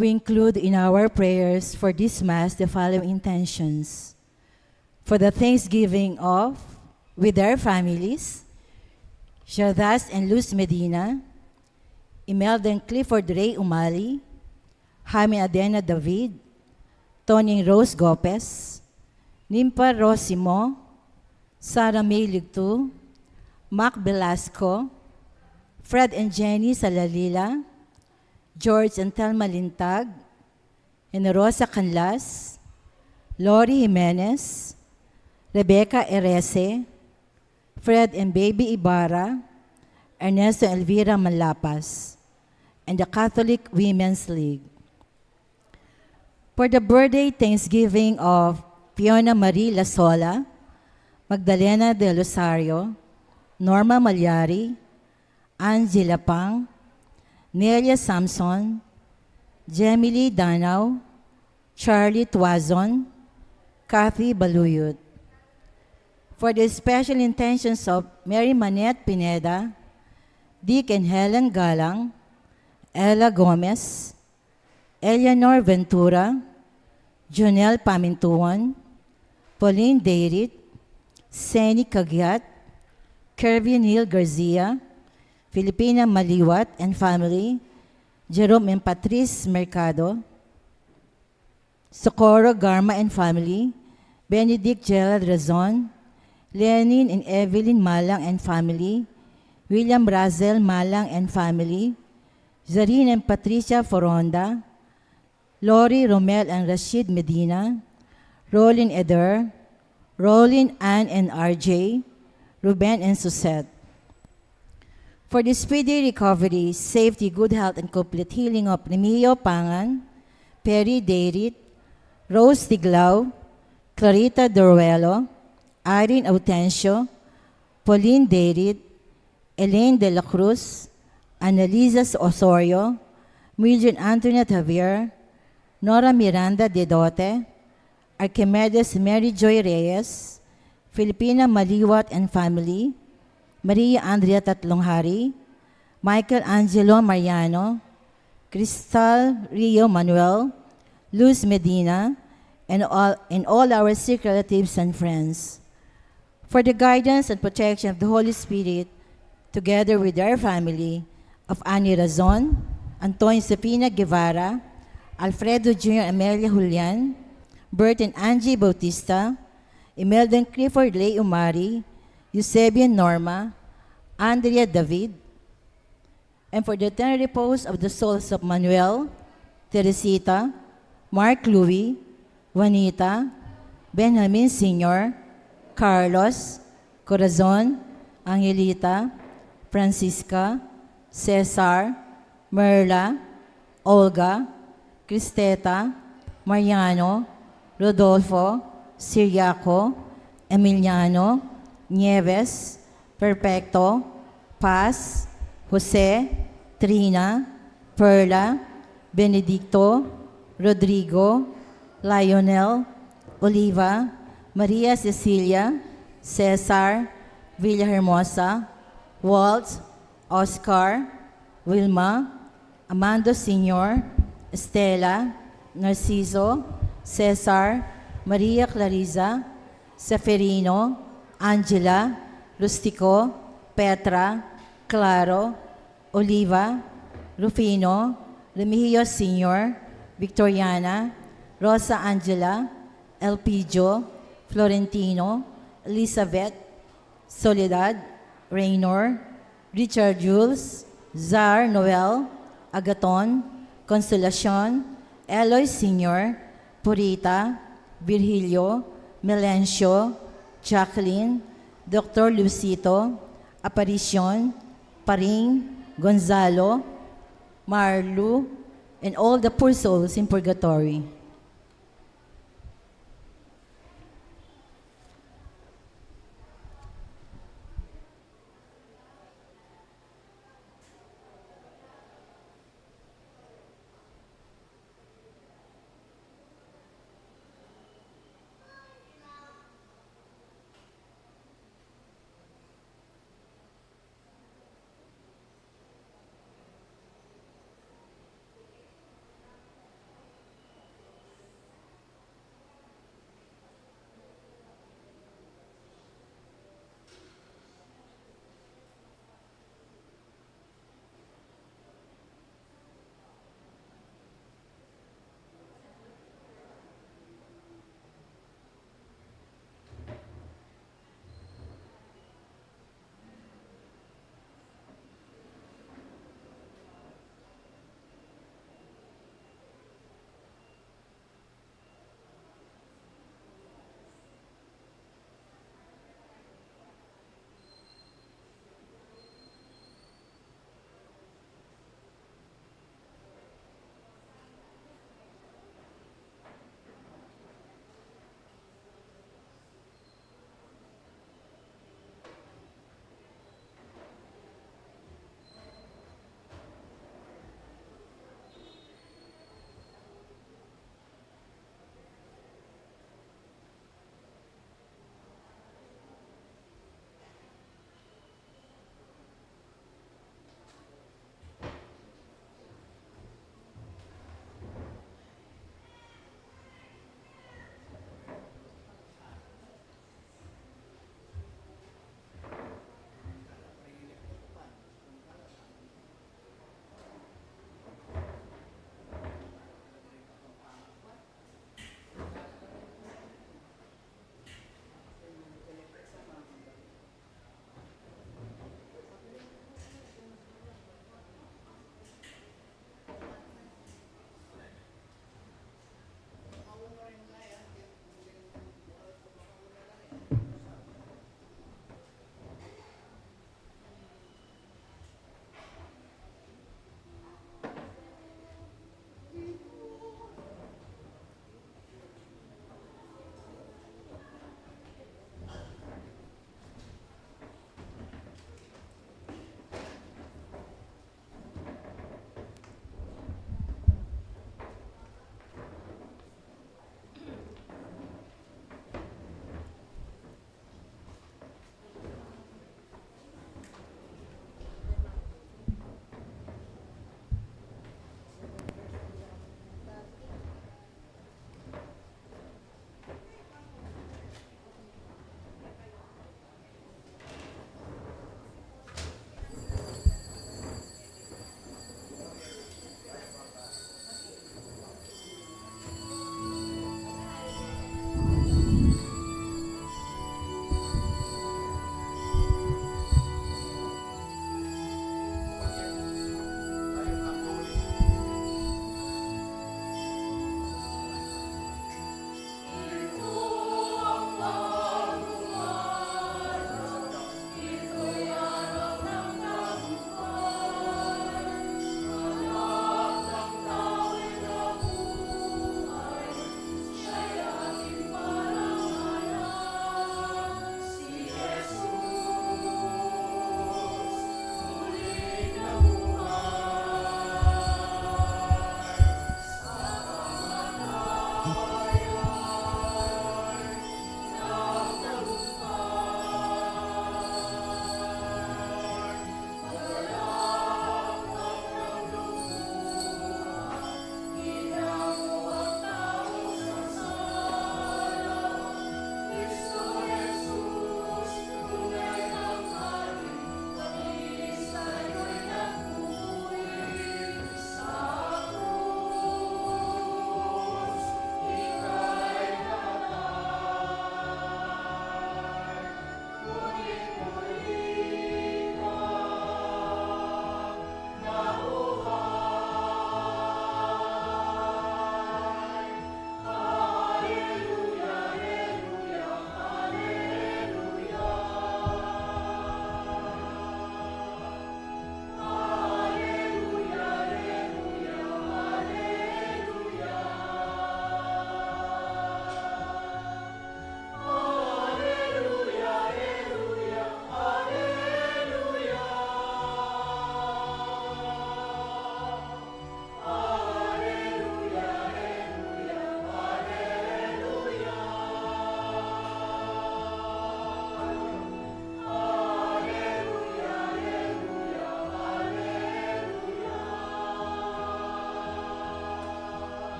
We include in our prayers for this Mass the following intentions. For the thanksgiving of, with their families, Shardas and Luz Medina, Imelda and Clifford Ray Umali, Jaime Adena David, Tony Rose Gopez, Nimpa Rosimo, Sarah May Ligtu, Mac Velasco, Fred and Jenny Salalila, George and Thelma Lintag, and Rosa Canlas, Lori Jimenez, Rebecca Erese, Fred and Baby Ibarra, Ernesto and Elvira Malapas, and the Catholic Women's League. For the birthday Thanksgiving of Fiona Marie Lasola, Magdalena de Rosario, Norma Malyari, Angela Pang, Nelia Samson, Jemily Danao, Charlie Tuazon, Kathy Baluyot. For the special intentions of Mary Manette Pineda, Dick and Helen Galang, Ella Gomez, Eleanor Ventura, Jonel Pamintuan, Pauline Deirit, Seni Cagiat, Kirby Neil Garcia, Filipina Maliwat and family, Jerome and Patrice Mercado, Socorro Garma and family, Benedict Gerald Razon, Lenin and Evelyn Malang and family, William Razel Malang and family, Zarine and Patricia Foronda, Lori Romel and Rashid Medina, Rolin Eder, Rolin Ann and RJ, Ruben and Susette. For the speedy recovery, safety, good health, and complete healing of Remio Pangan, Perry Deirit, Rose Tiglao, Clarita Doruelo, Irene Autencio, Pauline Deirit, Elaine de la Cruz, Annalisa Osorio, Mildred Antoinette Javier, Nora Miranda de Dote, Archimedes Mary Joy Reyes, Filipina Maliwat and family, Maria Andrea Tatlonghari, Michael Angelo Mariano, Cristal Rio Manuel, Luz Medina, and all our sick relatives and friends. For the guidance and protection of the Holy Spirit, together with our family of Annie Razon, Antonio Sapina Guevara, Alfredo Jr. Amelia Julian, Bert and Angie Bautista, Imelda and Clifford Lay Umari, Eusebian Norma, Andrea David, and for the eternal repose of the souls of Manuel, Teresita, Mark Louis, Juanita, Benjamin Sr., Carlos, Corazon, Angelita, Francisca, Cesar, Merla, Olga, Cristeta, Mariano, Rodolfo, Siriaco, Emiliano, Nieves, Perpecto, Paz, Jose, Trina, Perla, Benedicto, Rodrigo, Lionel, Oliva, Maria Cecilia, Cesar, Villahermosa, Walt, Oscar, Wilma, Amando Sr., Estela, Narciso, Cesar, Maria Clarisa, Seferino, Angela, Rustico, Petra, Claro, Oliva, Rufino, Remigio Sr., Victoriana, Rosa Angela, Elpidio, Florentino, Elizabeth, Soledad, Raynor, Richard Jules, Zar Noel, Agaton, Consolacion, Eloy Sr., Purita, Virgilio, Melencio, Jacqueline, Dr. Lucito, Aparición, Paring, Gonzalo, Marlu, and all the poor souls in purgatory.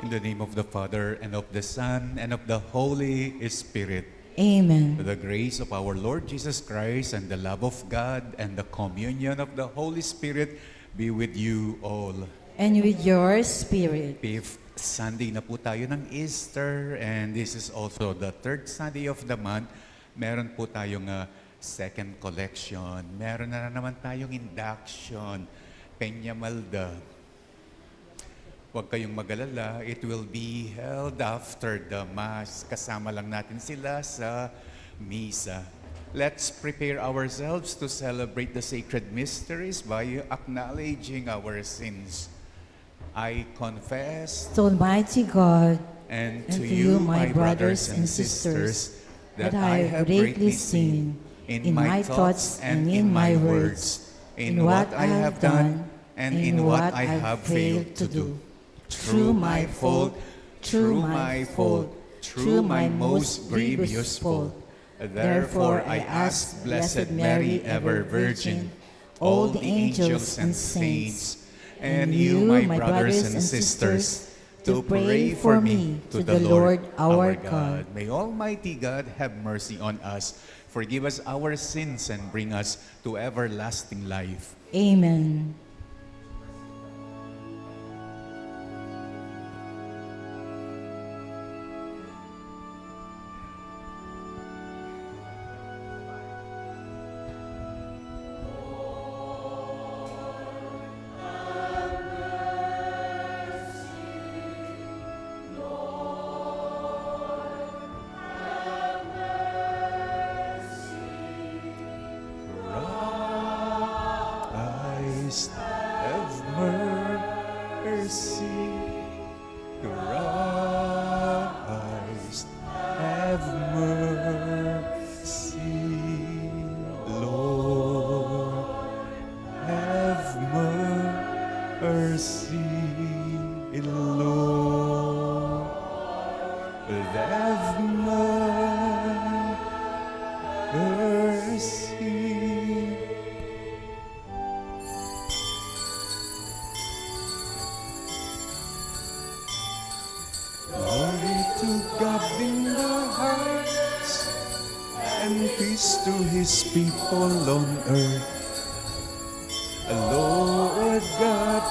In the name of the Father, and of the Son, and of the Holy Spirit. Amen. The grace of our Lord Jesus Christ, and the love of God, and the communion of the Holy Spirit be with you all. And with your spirit. Fifth Sunday na po tayo ng Easter, and this is also the third Sunday of the month. Meron po tayong second collection. Meron na naman tayong induction. Peñamalda. Huwag kayong mag-alala, it will be held after the Mass. Kasama lang natin sila sa Misa. Let's prepare ourselves to celebrate the sacred mysteries by acknowledging our sins. I confess To Almighty God, and and to you, my brothers and sisters, that I have greatly sinned in my thoughts and in my words, in what I have done and in what I have failed to do. Through my fault, through my fault, through my most grievous fault. Therefore I ask Blessed Mary, ever Virgin, all the angels and saints, and you, my brothers and sisters, to pray for me to the Lord our God. May Almighty God have mercy on us, forgive us our sins, and bring us to everlasting life. Amen. Christ, have mercy. Christ, have mercy. Lord, have mercy. Lord, have mercy. Glory to God in the hearts, and peace to His people on earth. Lord God,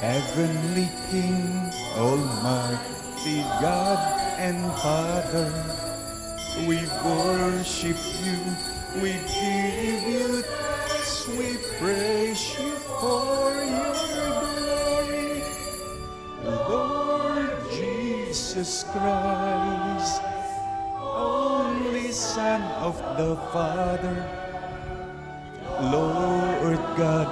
Heavenly King, Almighty God and Father, we worship you, we give you thanks, we praise you for your glory. Lord Jesus Christ, only Son of the Father, Lord God,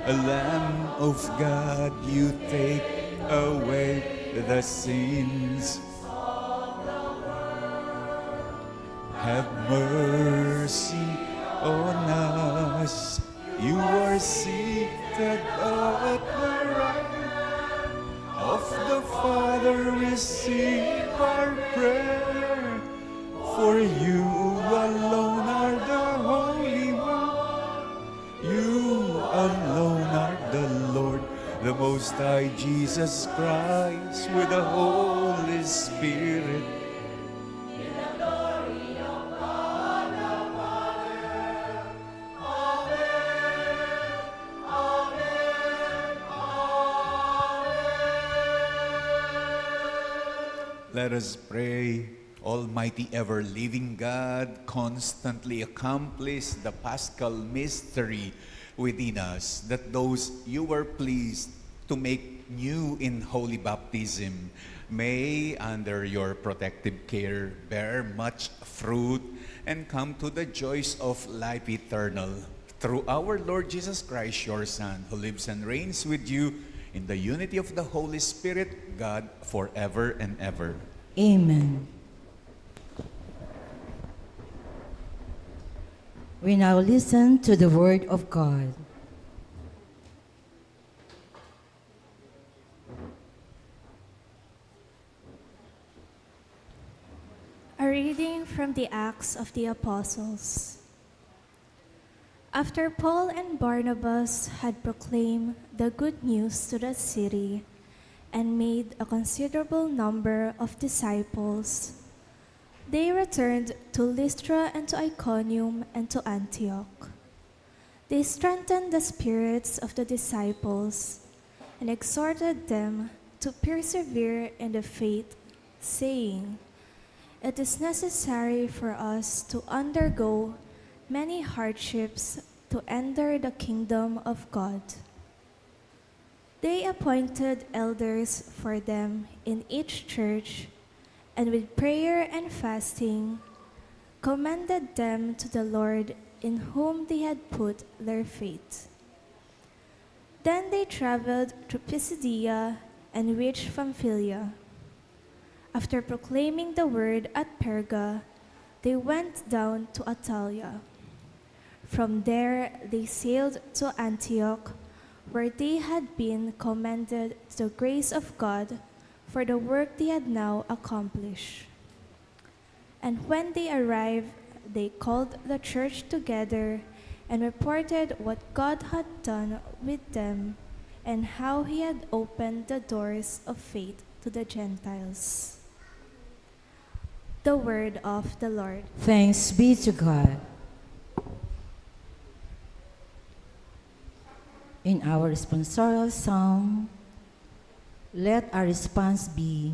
a Lamb of God, you take away the sins. Have mercy on us. You are seated at the right of the Father. Receive our prayer. For you alone are the Holy One. You alone are the Lord, the Most High Jesus Christ, with the Holy Spirit. Let us pray. Almighty ever-living God, constantly accomplish the Paschal mystery within us, that those you were pleased to make new in holy baptism may, under your protective care, bear much fruit and come to the joys of life eternal. Through our Lord Jesus Christ, your Son, who lives and reigns with you in the unity of the Holy Spirit, God, forever and ever. Amen. We now listen to the Word of God. A reading from the Acts of the Apostles. After Paul and Barnabas had proclaimed the good news to the city, and made a considerable number of disciples. They returned to Lystra and to Iconium and to Antioch. They strengthened the spirits of the disciples and exhorted them to persevere in the faith, saying, "It is necessary for us to undergo many hardships to enter the kingdom of God." They appointed elders for them in each church, and with prayer and fasting, commended them to the Lord in whom they had put their faith. Then they traveled through Pisidia and reached Pamphylia. After proclaiming the word at Perga, they went down to Attalia. From there they sailed to Antioch, where they had been commended to the grace of God for the work they had now accomplished. And when they arrived, they called the church together and reported what God had done with them and how he had opened the doors of faith to the Gentiles. The word of the Lord. Thanks be to God. In our responsorial psalm, let our response be,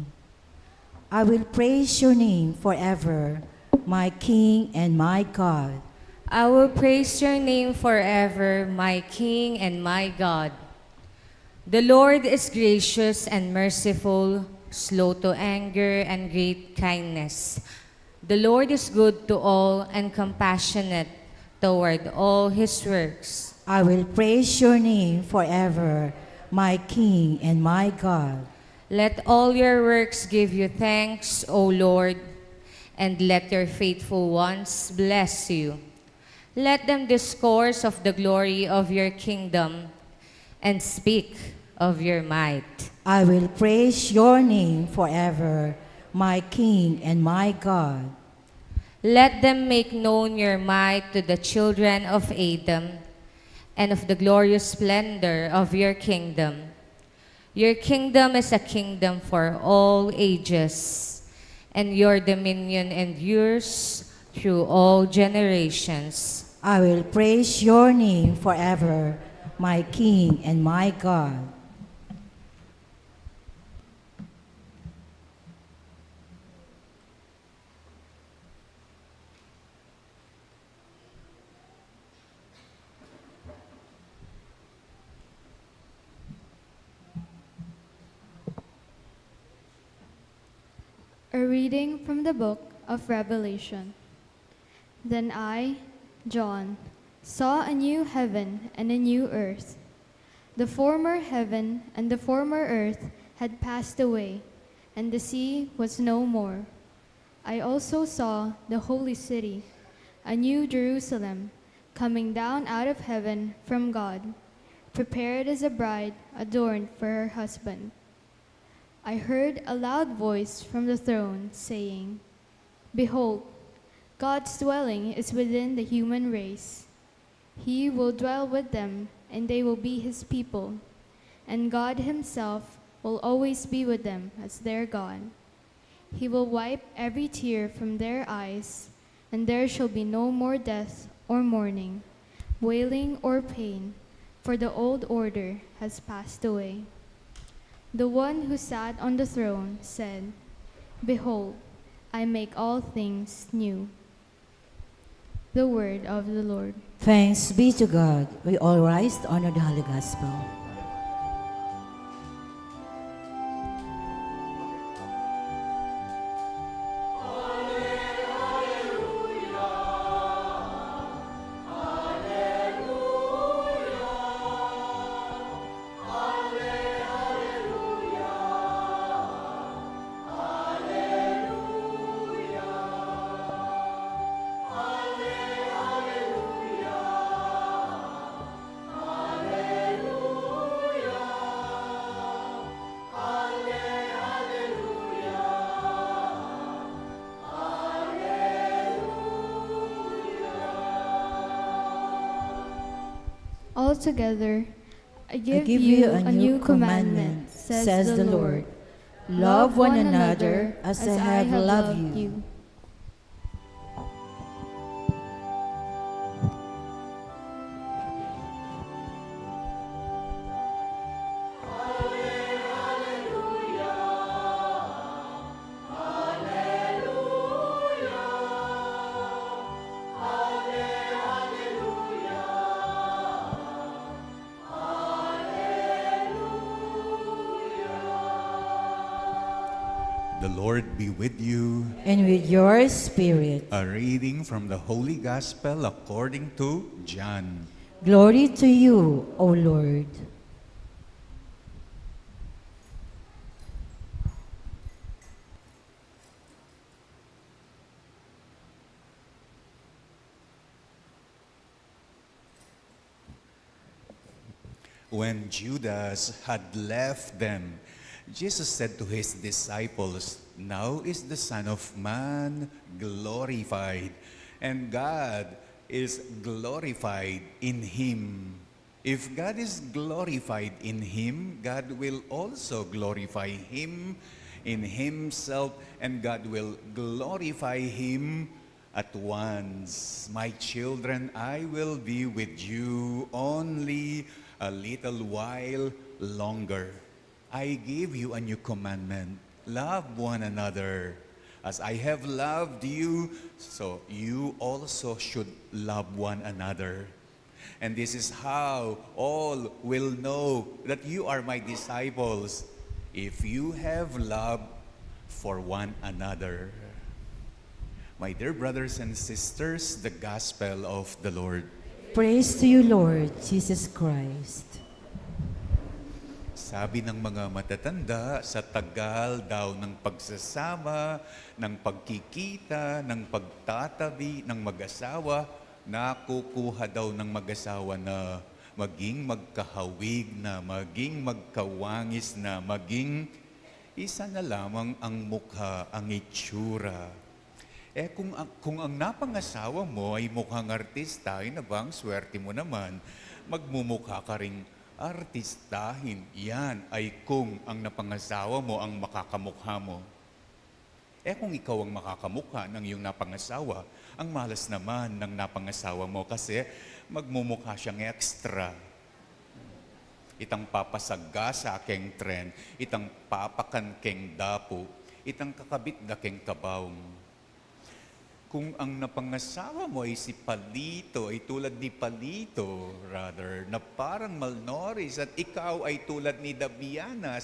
"I will praise your name forever, my King and my God." I will praise your name forever, my King and my God. The Lord is gracious and merciful, slow to anger and great kindness. The Lord is good to all and compassionate toward all his works. I will praise your name forever, my King and my God. Let all your works give you thanks, O Lord, and let your faithful ones bless you. Let them discourse of the glory of your kingdom and speak of your might. I will praise your name forever, my King and my God. Let them make known your might to the children of Adam and of the glorious splendor of your kingdom. Your kingdom is a kingdom for all ages, and your dominion endures through all generations. I will praise your name forever, my King and my God. A reading from the book of Revelation. Then I, John, saw a new heaven and a new earth. The former heaven and the former earth had passed away, and the sea was no more. I also saw the holy city, a new Jerusalem, coming down out of heaven from God, prepared as a bride adorned for her husband. I heard a loud voice from the throne saying, "Behold, God's dwelling is within the human race. He will dwell with them, and they will be his people, and God himself will always be with them as their God. He will wipe every tear from their eyes, and there shall be no more death or mourning, wailing or pain, for the old order has passed away." The one who sat on the throne said, "Behold, I make all things new." The word of the Lord. Thanks be to God. We all rise to honor the Holy Gospel. Altogether, I give you you a a new new commandment, says the Lord. Love one another as I have loved you. The Lord be with you. And with your spirit. A reading from the Holy Gospel according to John. Glory to you, O Lord. When Judas had left them, Jesus said to his disciples, "Now is the Son of Man glorified, and God is glorified in him. If God is glorified in him, God will also glorify him in himself, and God will glorify him at once. My children, I will be with you only a little while longer. I give you a new commandment. Love one another. As I have loved you, so you also should love one another. And this is how all will know that you are my disciples, if you have love for one another." My dear brothers and sisters, the Gospel of the Lord. Praise to you, Lord Jesus Christ. Sabi ng mga matatanda, sa tagal daw ng pagsasama, ng pagkikita, ng pagtatabi ng mag-asawa, nakukuha daw ng mag-asawa na maging magkahawig na, maging magkawangis na, maging isa na lamang ang mukha, ang itsura. Kung ang napangasawa mo ay mukhang artista, ay nabang swerte mo naman, magmumukha ka ring artistahin. Yan ay kung ang napangasawa mo ang makakamukha mo. Kung ikaw ang makakamukha ng iyong napangasawa, ang malas naman ng napangasawa mo kasi magmumukha siyang extra. Itang papasaga sa akeng tren, itang papakan keng dapo, itang kakabit da keng kabawng. Kung ang napangasawa mo ay si Palito, ay tulad ni Palito, rather, na parang malnourished, at ikaw ay tulad ni Dabiana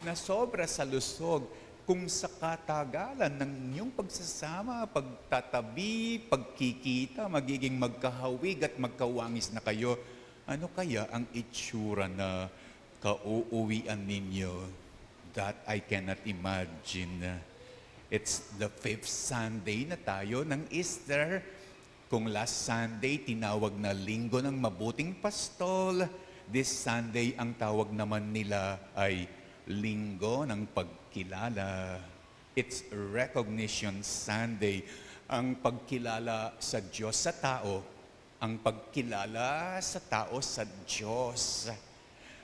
na sobra sa lusog, kung sa katagalan ng inyong pagsasama, pagtatabi, pagkikita, magiging magkahawig at magkawangis na kayo, ano kaya ang itsura na kauuwian ninyo? That I cannot imagine. It's the 5th Sunday na tayo ng Easter. Kung last Sunday, tinawag na Linggo ng Mabuting Pastol, this Sunday, ang tawag naman nila ay Linggo ng Pagkilala. It's Recognition Sunday. Ang pagkilala sa Diyos sa tao, ang pagkilala sa tao sa Diyos.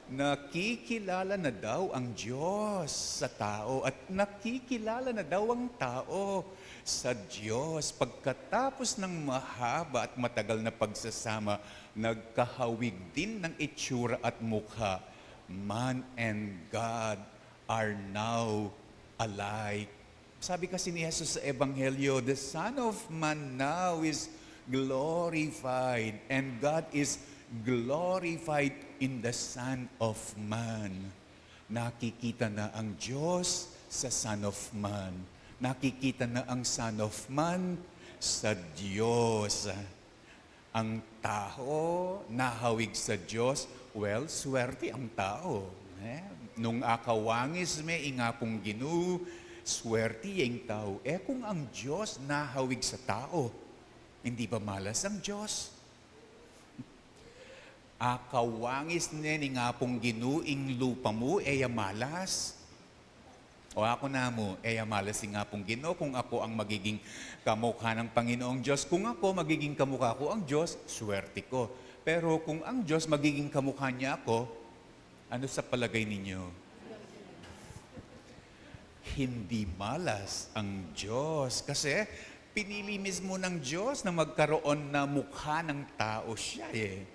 Nakikilala na daw ang Diyos sa tao at nakikilala na daw ang tao sa Diyos. Pagkatapos ng mahaba at matagal na pagsasama, nagkahawig din ng itsura at mukha. Man and God are now alike. Sabi kasi ni Jesus sa Ebanghelyo, the Son of Man now is glorified and God is glorified in the Son of Man. Nakikita na ang Diyos sa Son of Man. Nakikita na ang Son of Man sa Diyos. Ang tao nahawig sa Diyos, well, swerte ang tao. Nung akawangis me, ingapong Ginoo, swerte yung tao. Kung ang Diyos nahawig sa tao, hindi ba malas ang Diyos? Akawangis ni nga pong ginuing lupa mo, malas. O ako na mo, malas nga pong Ginoo. Kung ako ang magiging kamukha ng Panginoong Diyos, kung ako magiging kamukha ko ang Diyos, swerte ko. Pero kung ang Diyos magiging kamukha niya ako, ano sa palagay ninyo? hindi malas ang Diyos. Kasi pinili mismo ng Diyos na magkaroon na mukha ng tao siya eh.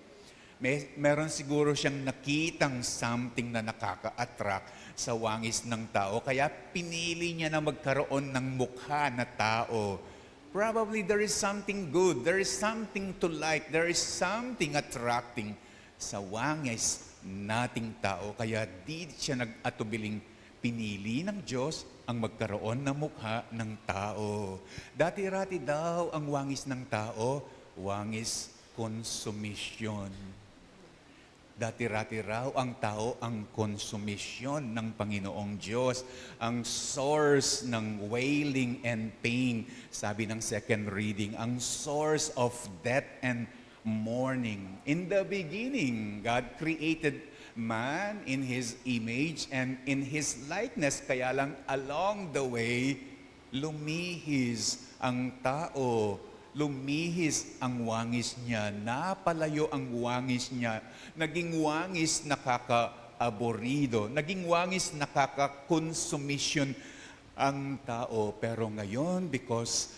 Meron siguro siyang nakitang something na nakaka-attract sa wangis ng tao. Kaya pinili niya na magkaroon ng mukha na tao. Probably there is something good, there is something to like, there is something attracting sa wangis nating tao. Kaya di siya nag-atubiling pinili ng Diyos ang magkaroon ng mukha ng tao. Dati-rati daw ang wangis ng tao, wangis konsumisyon. Dati-rati raw ang tao ang konsumisyon ng Panginoong Diyos, ang source ng wailing and pain. Sabi ng second reading, ang source of death and mourning. In the beginning, God created man in His image and in His likeness. Kaya lang along the way, lumihis ang tao. Lumihis ang wangis niya, napalayo ang wangis niya, naging wangis nakaka-aborido, naging wangis nakaka-consumption ang tao. Pero ngayon, because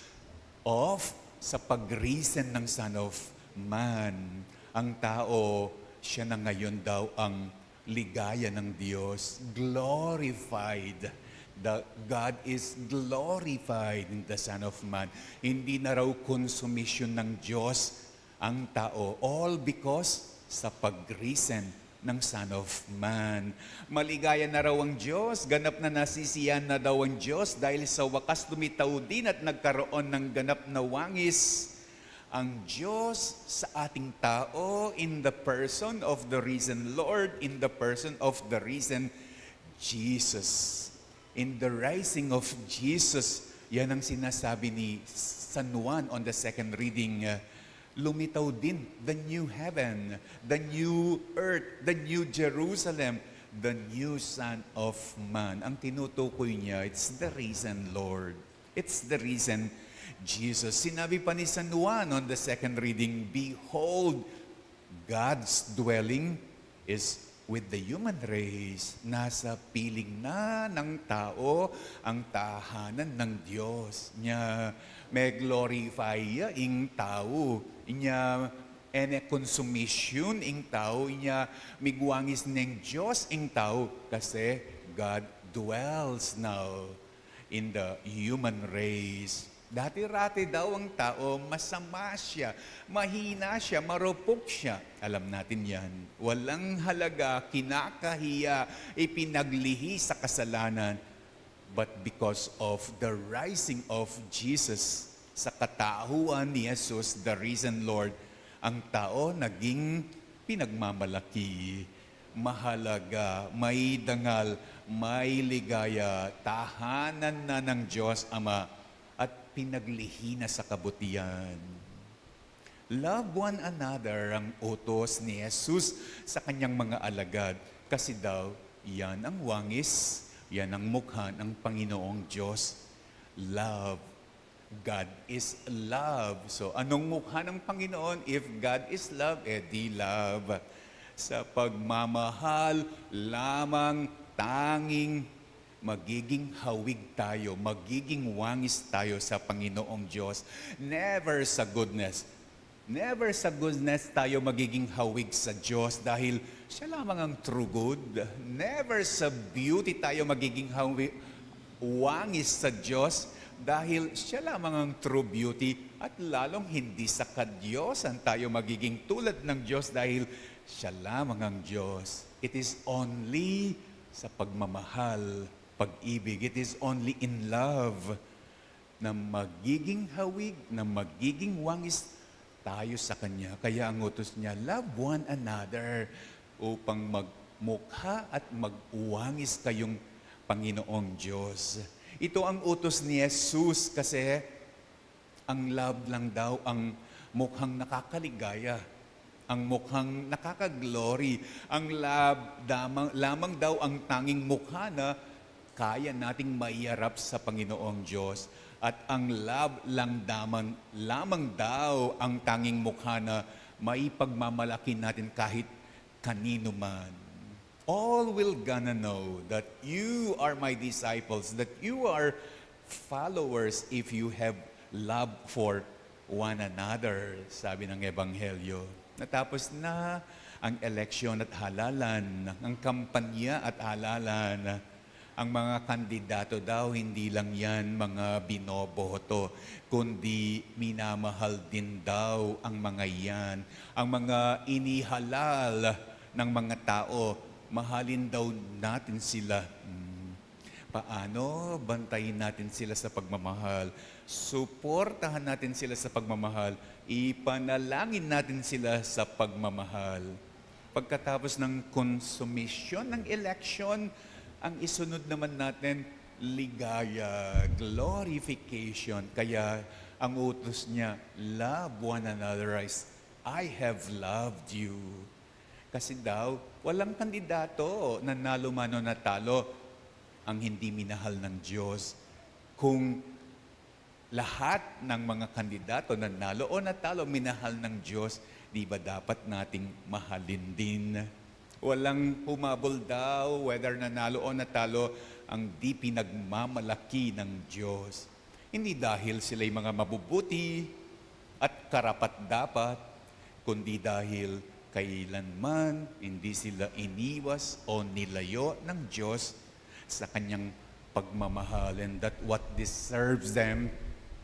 of sa pag-reason ng Son of Man, ang tao, siya na ngayon daw ang ligaya ng Diyos, glorified. God is glorified in the Son of Man. Hindi na raw konsumisyon ng Diyos ang tao. All because sa pag-reason ng Son of Man. Maligaya na raw ang Diyos, ganap na nasisiyan na daw ang Diyos dahil sa wakas lumitaw din at nagkaroon ng ganap na wangis ang Diyos sa ating tao in the person of the risen Lord, in the person of the risen Jesus. In the rising of Jesus, yan ang sinasabi ni San Juan on the second reading, lumitaw din the new heaven, the new earth, the new Jerusalem, the new Son of Man. Ang tinutukoy niya, it's the risen Lord. It's the risen Jesus. Sinabi pa ni San Juan on the second reading, behold, God's dwelling is with the human race. Nasa piling na ng tao ang tahanan ng Diyos. Nya may glorify ing tao. Nya ene consumption ing tao. Nya migwangis ng Diyos ing tao. Kasi God dwells now in the human race. Dati-rati daw ang tao, masama siya, mahina siya, marupok siya. Alam natin yan. Walang halaga, kinakahiya, ipinaglihi sa kasalanan. But because of the rising of Jesus, sa katauhan ni Jesus, the risen Lord, ang tao naging pinagmamalaki, mahalaga, may dangal, may ligaya, tahanan na ng Diyos Ama, at pinaglihi na sa kabutihan. Love one another ang utos ni Jesus sa kanyang mga alagad. Kasi daw, yan ang wangis, yan ang mukha ng Panginoong Diyos. Love. God is love. So, anong mukha ng Panginoon? If God is love, di love. Sa pagmamahal, lamang tanging magiging hawig tayo, magiging wangis tayo sa Panginoong Diyos. Never sa goodness tayo magiging hawig sa Diyos dahil siya lamang ang true good. Never sa beauty tayo magiging wangis sa Diyos dahil siya lamang ang true beauty at lalong hindi sa kadyosan tayo magiging tulad ng Diyos dahil siya lamang ang Diyos. It is only sa pagmamahal, pag-ibig. It is only in love na magiging hawig, na magiging wangis tayo sa Kanya. Kaya ang utos niya, love one another upang magmukha at mag-uwangis kayong Panginoong Diyos. Ito ang utos ni Jesus kasi ang love lang daw ang mukhang nakakaligaya, ang mukhang nakakaglory, ang love lamang daw ang tanging mukha na kaya nating maiharap sa Panginoong Diyos. At ang love lamang daw ang tanging mukha na maipagmamalaki natin kahit kanino man. all will gonna know that you are my disciples, that you are followers if you have love for one another, sabi ng Ebanghelyo. Natapos na ang eleksyon at halalan, ang kampanya at halalan. Ang mga kandidato daw, hindi lang yan mga binoboto, kundi minamahal din daw ang mga yan. Ang mga inihalal ng mga tao, mahalin daw natin sila. Paano? Bantayin natin sila sa pagmamahal. Suportahan natin sila sa pagmamahal. Ipanalangin natin sila sa pagmamahal. Pagkatapos ng konsumisyon ng election, ang isunod naman natin, ligaya, glorification. Kaya ang utos niya, love one another as I have loved you. Kasi daw, walang kandidato, nanalo man o natalo, ang hindi minahal ng Diyos. Kung lahat ng mga kandidato nanalo o natalo, minahal ng Diyos, di ba dapat nating mahalin din? Walang humabol daw, whether nanalo o natalo, ang di pinagmamalaki ng Diyos. Hindi dahil sila'y mga mabubuti at karapat-dapat, kundi dahil kailanman hindi sila iniwas o nilayo ng Diyos sa kanyang pagmamahal, and that what deserves them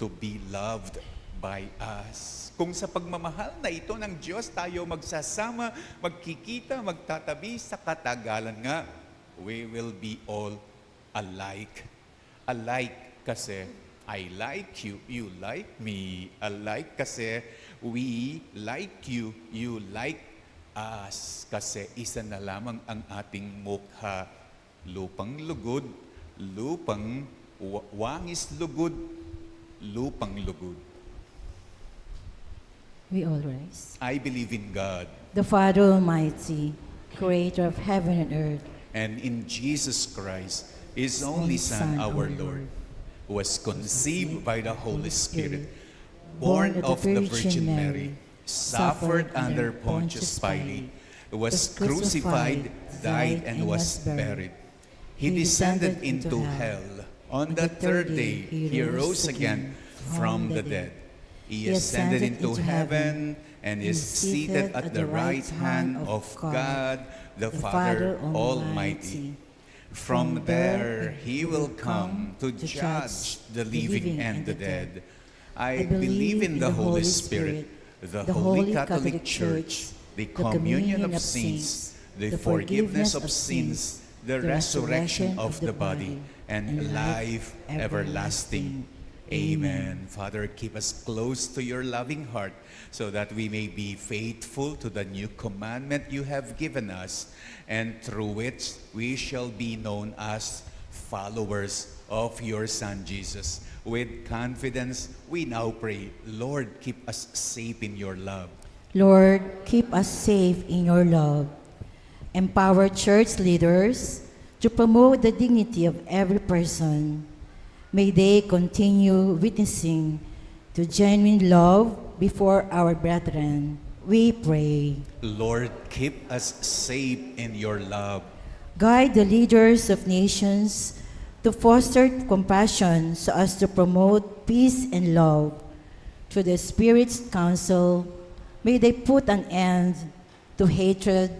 to be loved by us. Kung sa pagmamahal na ito ng Diyos tayo magsasama, magkikita, magtatabi sa katagalan nga, we will be all alike. Alike kasi I like you, you like me. Alike kasi we like you, you like us. Kasi isa na lamang ang ating mukha. Lupang lugod, lupang wangis lugod, lupang lugod. We all rise. I believe in God The Father Almighty, creator of heaven and earth, and in Jesus Christ, His only Son, our Lord, who was conceived by the Holy Spirit, born of the Virgin Mary, suffered under Pontius Pilate, was crucified, died, and was buried. He descended into hell. On the third day, He rose again from the dead. He ascended into heaven and is seated at the right hand of God, the Father Almighty. From there, He will come to judge the living and the dead. I believe in the Holy Spirit, the Holy Catholic Church, the communion of saints, the forgiveness of sins, the resurrection of the body, and life everlasting. Amen. Father, keep us close to your loving heart so that we may be faithful to the new commandment you have given us, and through which we shall be known as followers of your Son, Jesus. With confidence, we now pray, Lord, keep us safe in your love. Lord, keep us safe in your love. Empower church leaders to promote the dignity of every person. May they continue witnessing to genuine love before our brethren. We pray. Lord, keep us safe in your love. Guide the leaders of nations to foster compassion so as to promote peace and love. Through the Spirit's counsel, may they put an end to hatred,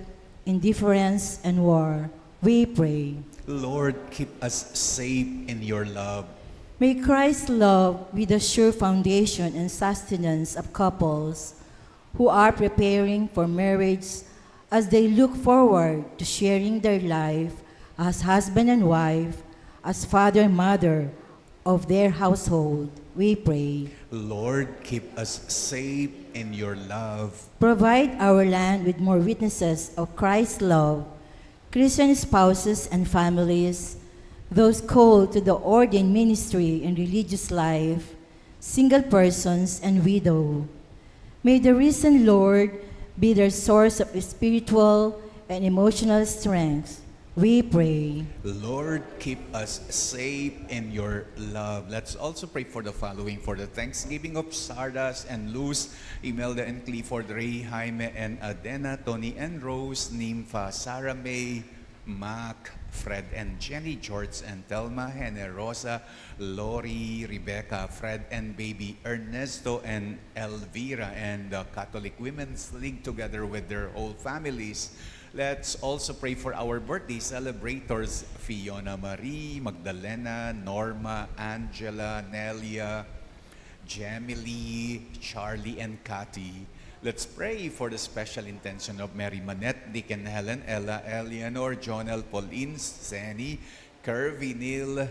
indifference, and war. We pray. Lord, keep us safe in your love. May Christ's love be the sure foundation and sustenance of couples who are preparing for marriage as they look forward to sharing their life as husband and wife, as father and mother of their household. We pray. Lord, keep us safe in your love. Provide our land with more witnesses of Christ's love, Christian spouses and families, those called to the ordained ministry and religious life, single persons and widow. May the risen Lord be their source of spiritual and emotional strength. We pray. Lord, keep us safe in your love. Let's also pray for the following, for the thanksgiving of Sardas and Luz, Imelda and Clifford, Ray, Jaime and Adena, Tony and Rose, Nympha, Sarah May, Mac, Fred and Jenny, George and Telma, Generosa, Lori, Rebecca, Fred and baby Ernesto and Elvira, and the Catholic Women's League together with their whole families. Let's also pray for our birthday celebrators, Fiona Marie, Magdalena, Norma, Angela, Nelia, Jamily, Charlie, and Cathy. Let's pray for the special intention of Mary Manette, Dick and Helen, Ella, Eleanor, Jonel, Pauline, Seni, Curvy, Neil,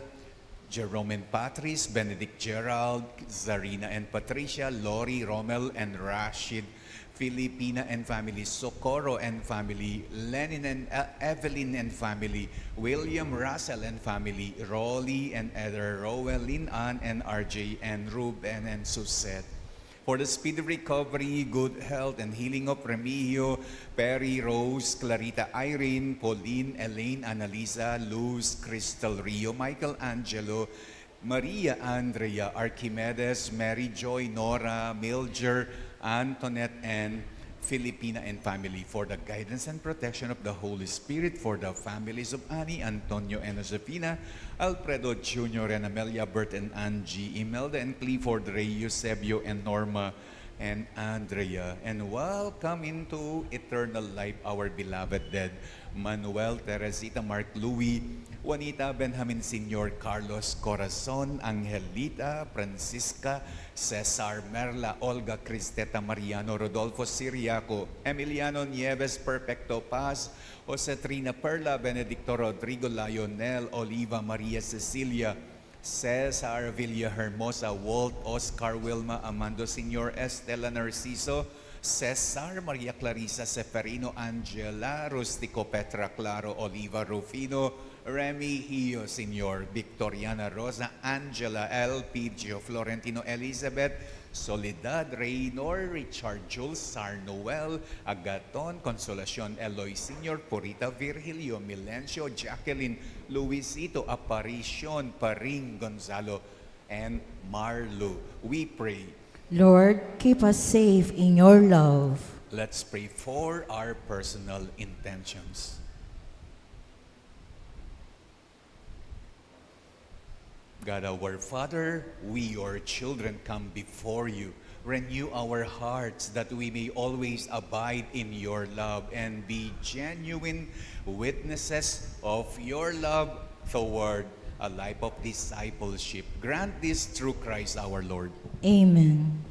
Jerome and Patrice, Benedict, Gerald, Zarina and Patricia, Lori, Rommel, and Rashid, Filipina and family, Socorro and family, Lenin and Evelyn and family, William, Russell and family, Rolly and Eder, Rowelyn, Ann and RJ, and Ruben and Suzette. For the speedy recovery, good health, and healing of Remigio, Perry, Rose, Clarita, Irene, Pauline, Elaine, Annalisa, Luz, Crystal, Rio, Michael Angelo, Maria Andrea, Archimedes, Mary Joy, Nora, Milger, Antoinette, and Filipina and family. For the guidance and protection of the Holy Spirit, for the families of Annie, Antonio, and Josefina, Alfredo Jr. and Amelia, Bert and Angie, Imelda and Clifford, Ray, Eusebio and Norma and Andrea. And welcome into eternal life our beloved dead, Manuel, Teresita, Mark, Louie, Juanita, Benjamin Sr., Carlos, Corazon, Angelita, Francisca, Cesar, Merla, Olga, Cristeta, Mariano, Rodolfo, Siriaco, Emiliano Nieves, Perfecto Paz, Jose Trina, Perla, Benedicto, Rodrigo, Lionel, Oliva, Maria Cecilia, Cesar, Villa Hermosa, Walt, Oscar, Wilma, Amando, Sr., Estela Narciso, Cesar, Maria Clarisa, Seferino, Angela, Rustico, Petra, Claro, Oliva, Rufino, Remy, Hio, Sr., Victoriana, Rosa, Angela, L. Pidgio, Florentino, Elizabeth, Soledad, Reynor, Richard, Jules, Sar, Noel, Agaton, Consolacion, Eloy, Sr., Purita, Virgilio, Milencio, Jacqueline, Luisito, Aparición, Paring, Gonzalo, and Marlo. We pray. Lord, keep us safe in your love. Let's pray for our personal intentions. God our Father, we your children come before you. Renew our hearts that we may always abide in your love and be genuine witnesses of your love toward a life of discipleship. Grant this through Christ our Lord. Amen.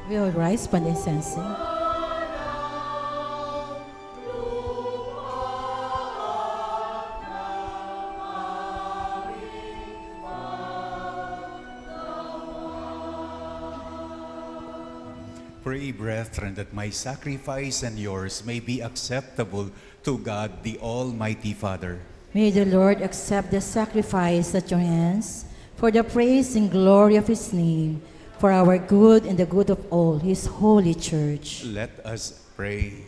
We will rise for the incensing. Pray, brethren, that my sacrifice and yours may be acceptable to God, the Almighty Father. May the Lord accept the sacrifice at your hands for the praise and glory of his name, for our good and the good of all his holy church. Let us pray.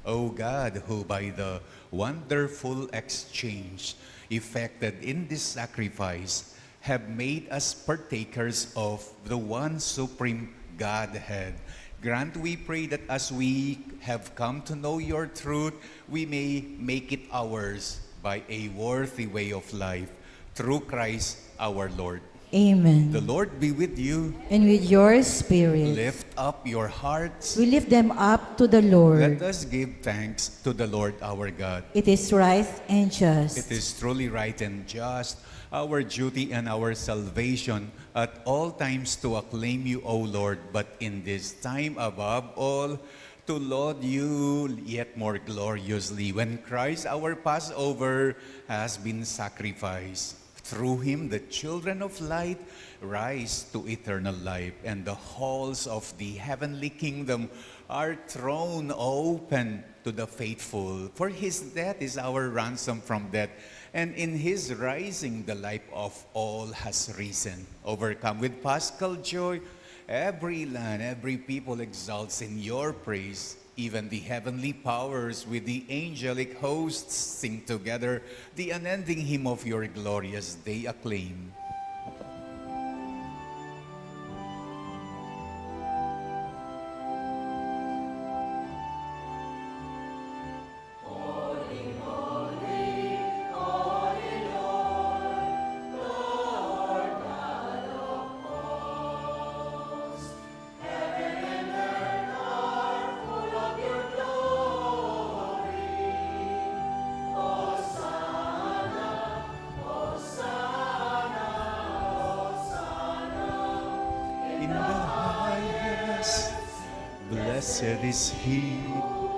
O God, who by the wonderful exchange effected in this sacrifice have made us partakers of the one supreme Godhead, grant, we pray, that as we have come to know your truth, we may make it ours by a worthy way of life, through Christ our Lord. Amen. The Lord be with you. And with your spirit, Lift up your hearts. we lift them up to the Lord. Let us give thanks to the Lord our God. It is right and just. It is truly right and just, our duty and our salvation, at all times to acclaim you, O Lord, but in this time above all, to laud you yet more gloriously, when Christ our Passover has been sacrificed. Through him, the children of light rise to eternal life, and the halls of the heavenly kingdom are thrown open to the faithful. For his death is our ransom from death, and in his rising, the life of all has risen. Overcome with paschal joy, every land, every people exalts in your praise. Even the heavenly powers with the angelic hosts sing together the unending hymn of your glorious day acclaim. In the highest, blessed is he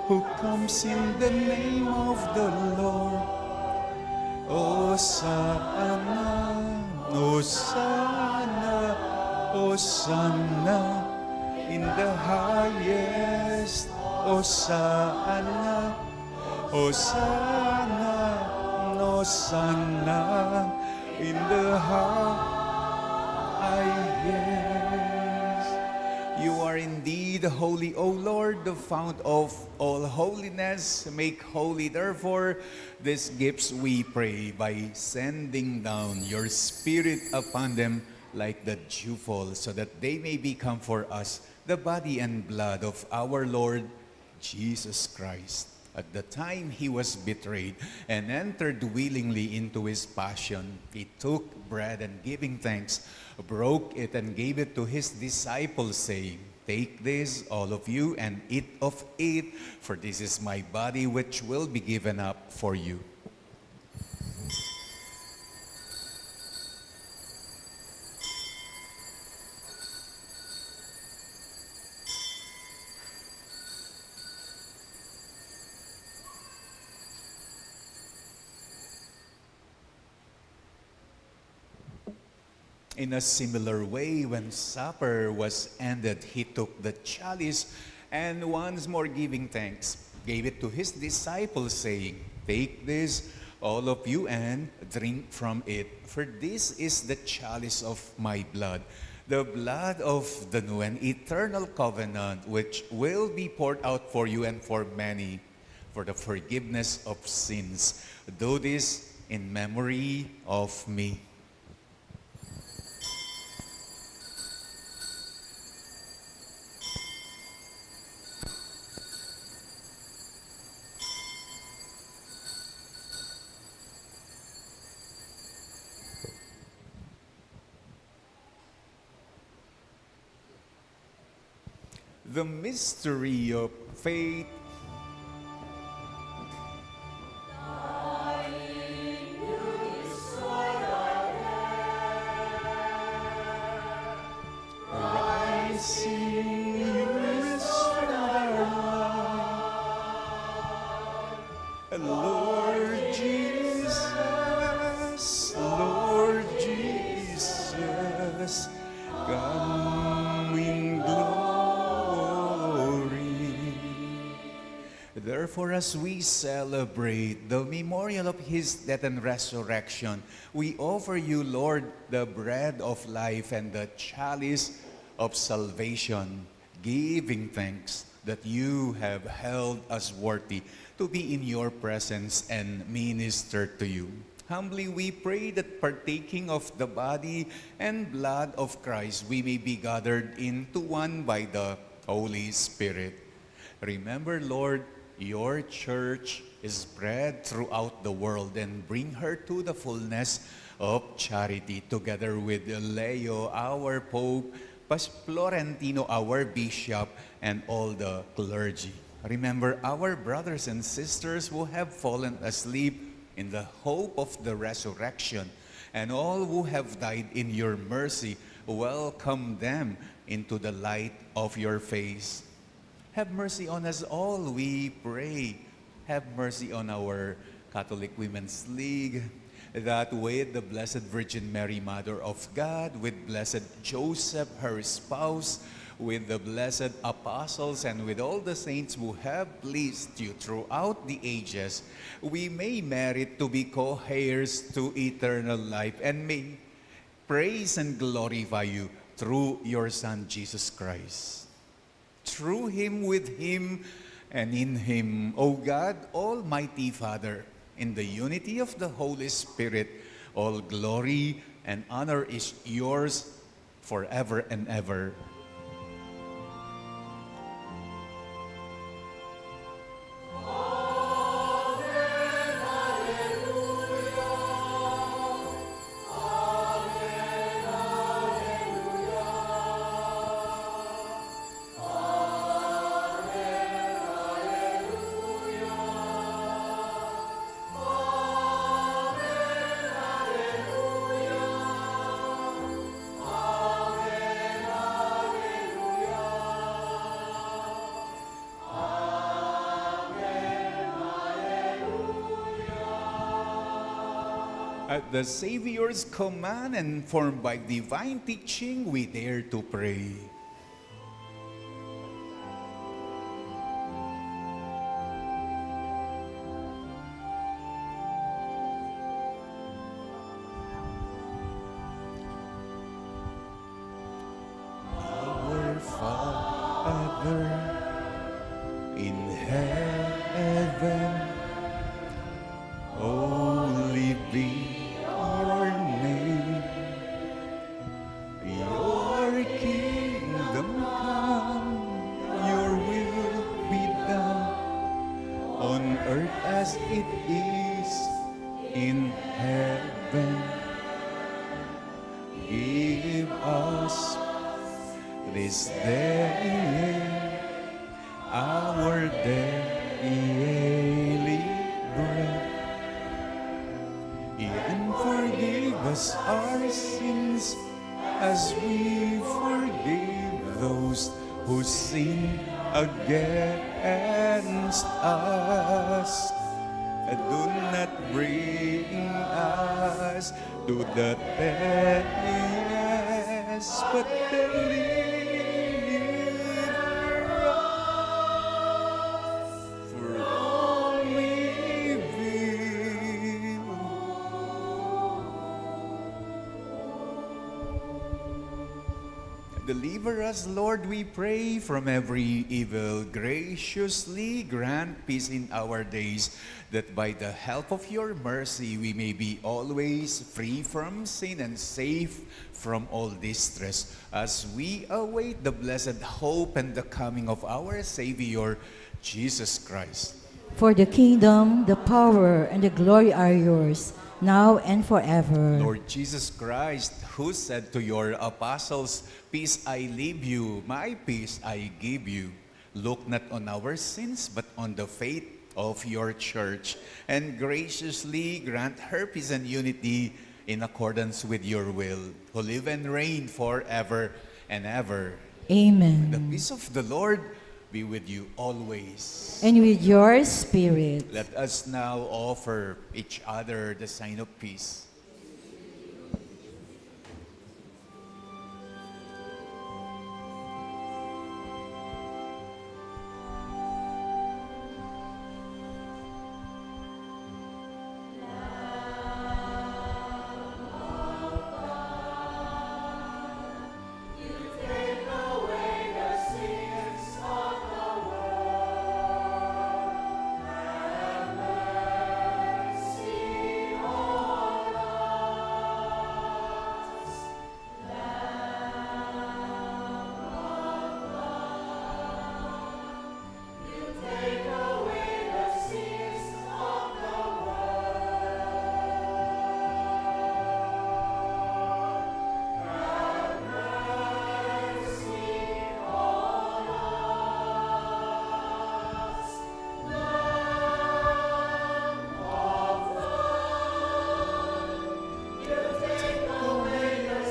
who comes in the name of the Lord. Hosanna, Hosanna, Hosanna, in the highest. Hosanna, Hosanna, Hosanna, in the highest. You are indeed holy, O Lord, the fount of all holiness. Make holy, therefore, these gifts, we pray, by sending down your Spirit upon them like the dewfall, so that they may become for us the body and blood of our Lord Jesus Christ. At the time he was betrayed and entered willingly into his passion, he took bread and, giving thanks, broke it and gave it to his disciples, saying, "Take this, all of you, and eat of it, for this is my body which will be given up for you." In a similar way, when supper was ended, he took the chalice and, once more giving thanks, gave it to his disciples, saying, "Take this, all of you, and drink from it. For this is the chalice of my blood, the blood of the new and eternal covenant, which will be poured out for you and for many for the forgiveness of sins. Do this in memory of me." The mystery of faith. Rising Therefore, as we celebrate the memorial of his death and resurrection, we offer you, Lord, the bread of life and the chalice of salvation, giving thanks that you have held us worthy to be in your presence and minister to you. Humbly we pray that partaking of the body and blood of Christ, we may be gathered into one by the Holy Spirit. Remember, Lord, your church is spread throughout the world, and bring her to the fullness of charity, together with Leo, our Pope, Florentino, our Bishop, and all the clergy. Remember our brothers and sisters who have fallen asleep in the hope of the resurrection, and all who have died in your mercy. Welcome them into the light of your face. Have mercy on us all, we pray. Have mercy on our Catholic Women's League, that with the Blessed Virgin Mary, Mother of God, with Blessed Joseph, her spouse, with the blessed apostles, and with all the saints who have pleased you throughout the ages, we may merit to be co-heirs to eternal life, and may praise and glorify you through your Son, Jesus Christ. Through him, with him, and in him, O God, Almighty Father, in the unity of the Holy Spirit, all glory and honor is yours forever and ever. At the Savior's command and formed by divine teaching, we dare to pray. Our Father in heaven, holy be your name. Your kingdom come, your will be done, on earth as it is in heaven. Give us this day our daily bread, and forgive us our sins as we forgive those who sin against us. Do not bring us to the test, but deliver us from all evil. Deliver us, Lord, we pray, from every evil. Graciously grant peace in our days, that by the help of your mercy we may be always free from sin and safe from all distress, as we await the blessed hope and the coming of our Savior, Jesus Christ. For the kingdom, the power, and the glory are yours, now and forever. Lord Jesus Christ, who said to your apostles, "Peace I leave you, my peace I give you," look not on our sins, but on the faith of your church, and graciously grant her peace and unity in accordance with your will, who live and reign forever and ever. Amen. The peace of the Lord be with you always. And with your spirit. Let us now offer each other the sign of peace.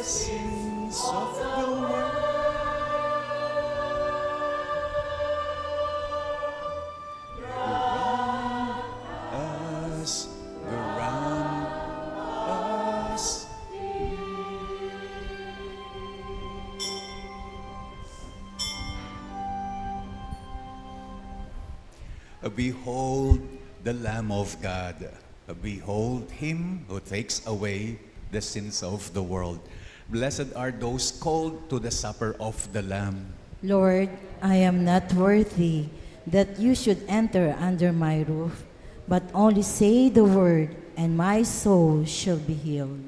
sins of the world. Grant us. Behold the Lamb of God. Behold him who takes away the sins of the world. Blessed are those called to the supper of the Lamb. Lord, I am not worthy that you should enter under my roof, but only say the word, and my soul shall be healed.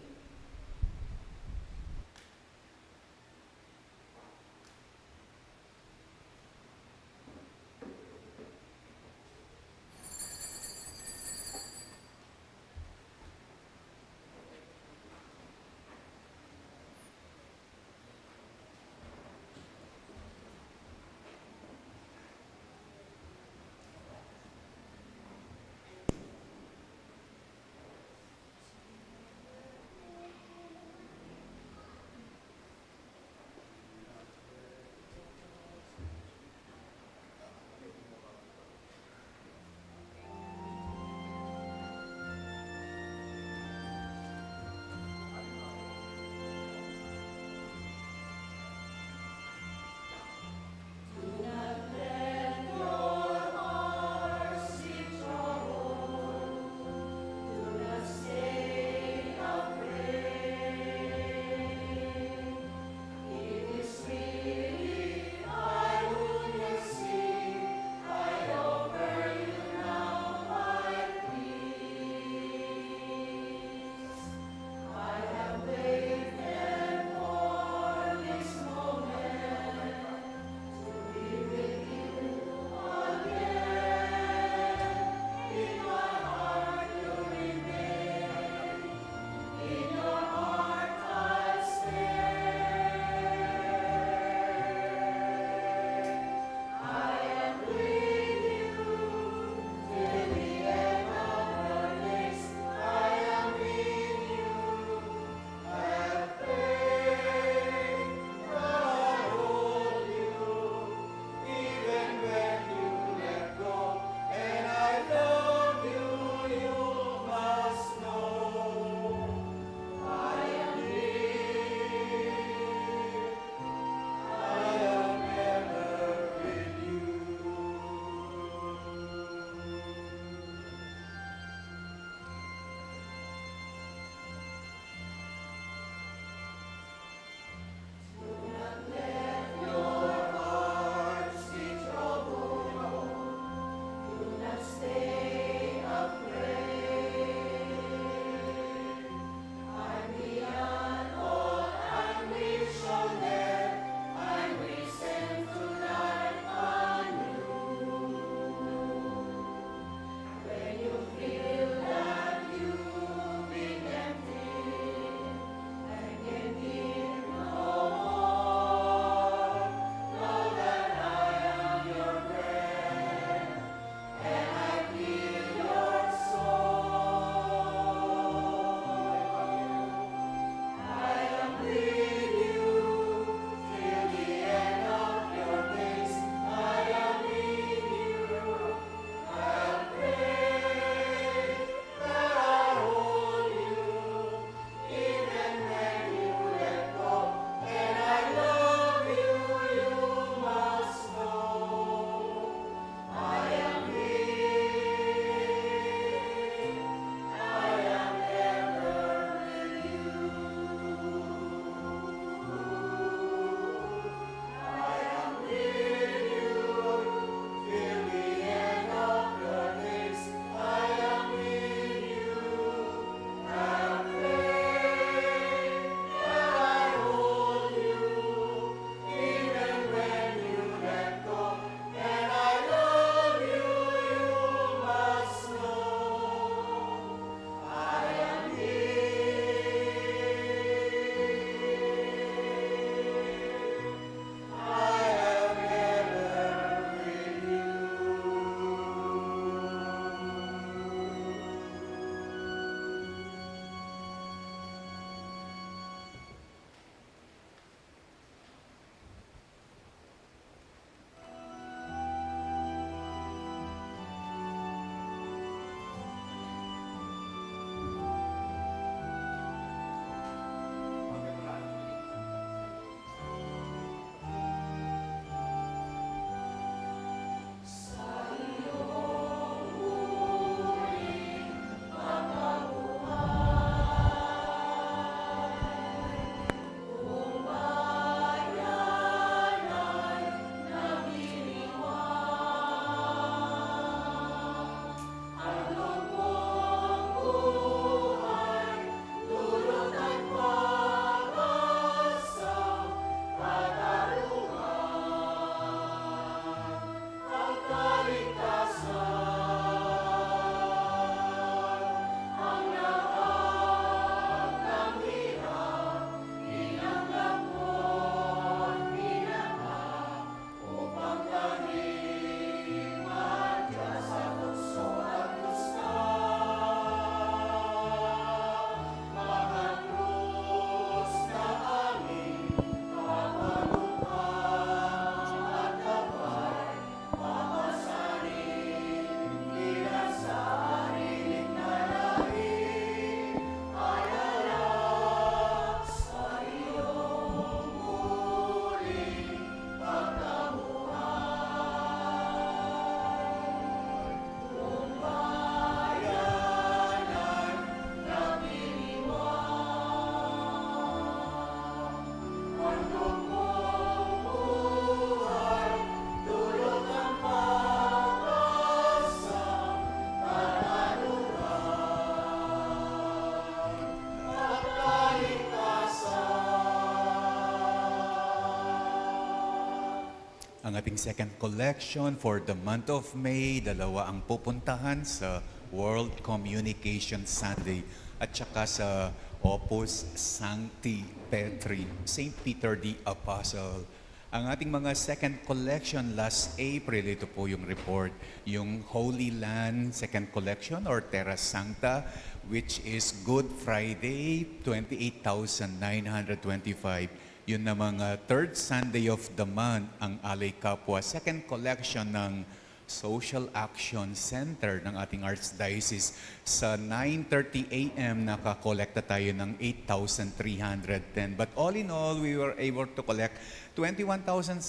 Ang ating second collection for the month of May, dalawa ang pupuntahan sa World Communication Sunday at saka sa Opus Sancti Petri, St. Peter the Apostle. Ang ating mga second collection last April, ito po yung report, yung Holy Land second collection or Terra Sancta, which is Good Friday, 28,925. Yun na mga third Sunday of the month, ang Alay Kapwa, second collection ng Social Action Center ng ating Archdiocese. Sa 9:30 a.m. nakakolekta tayo ng 8,310. But all in all, we were able to collect 21,742.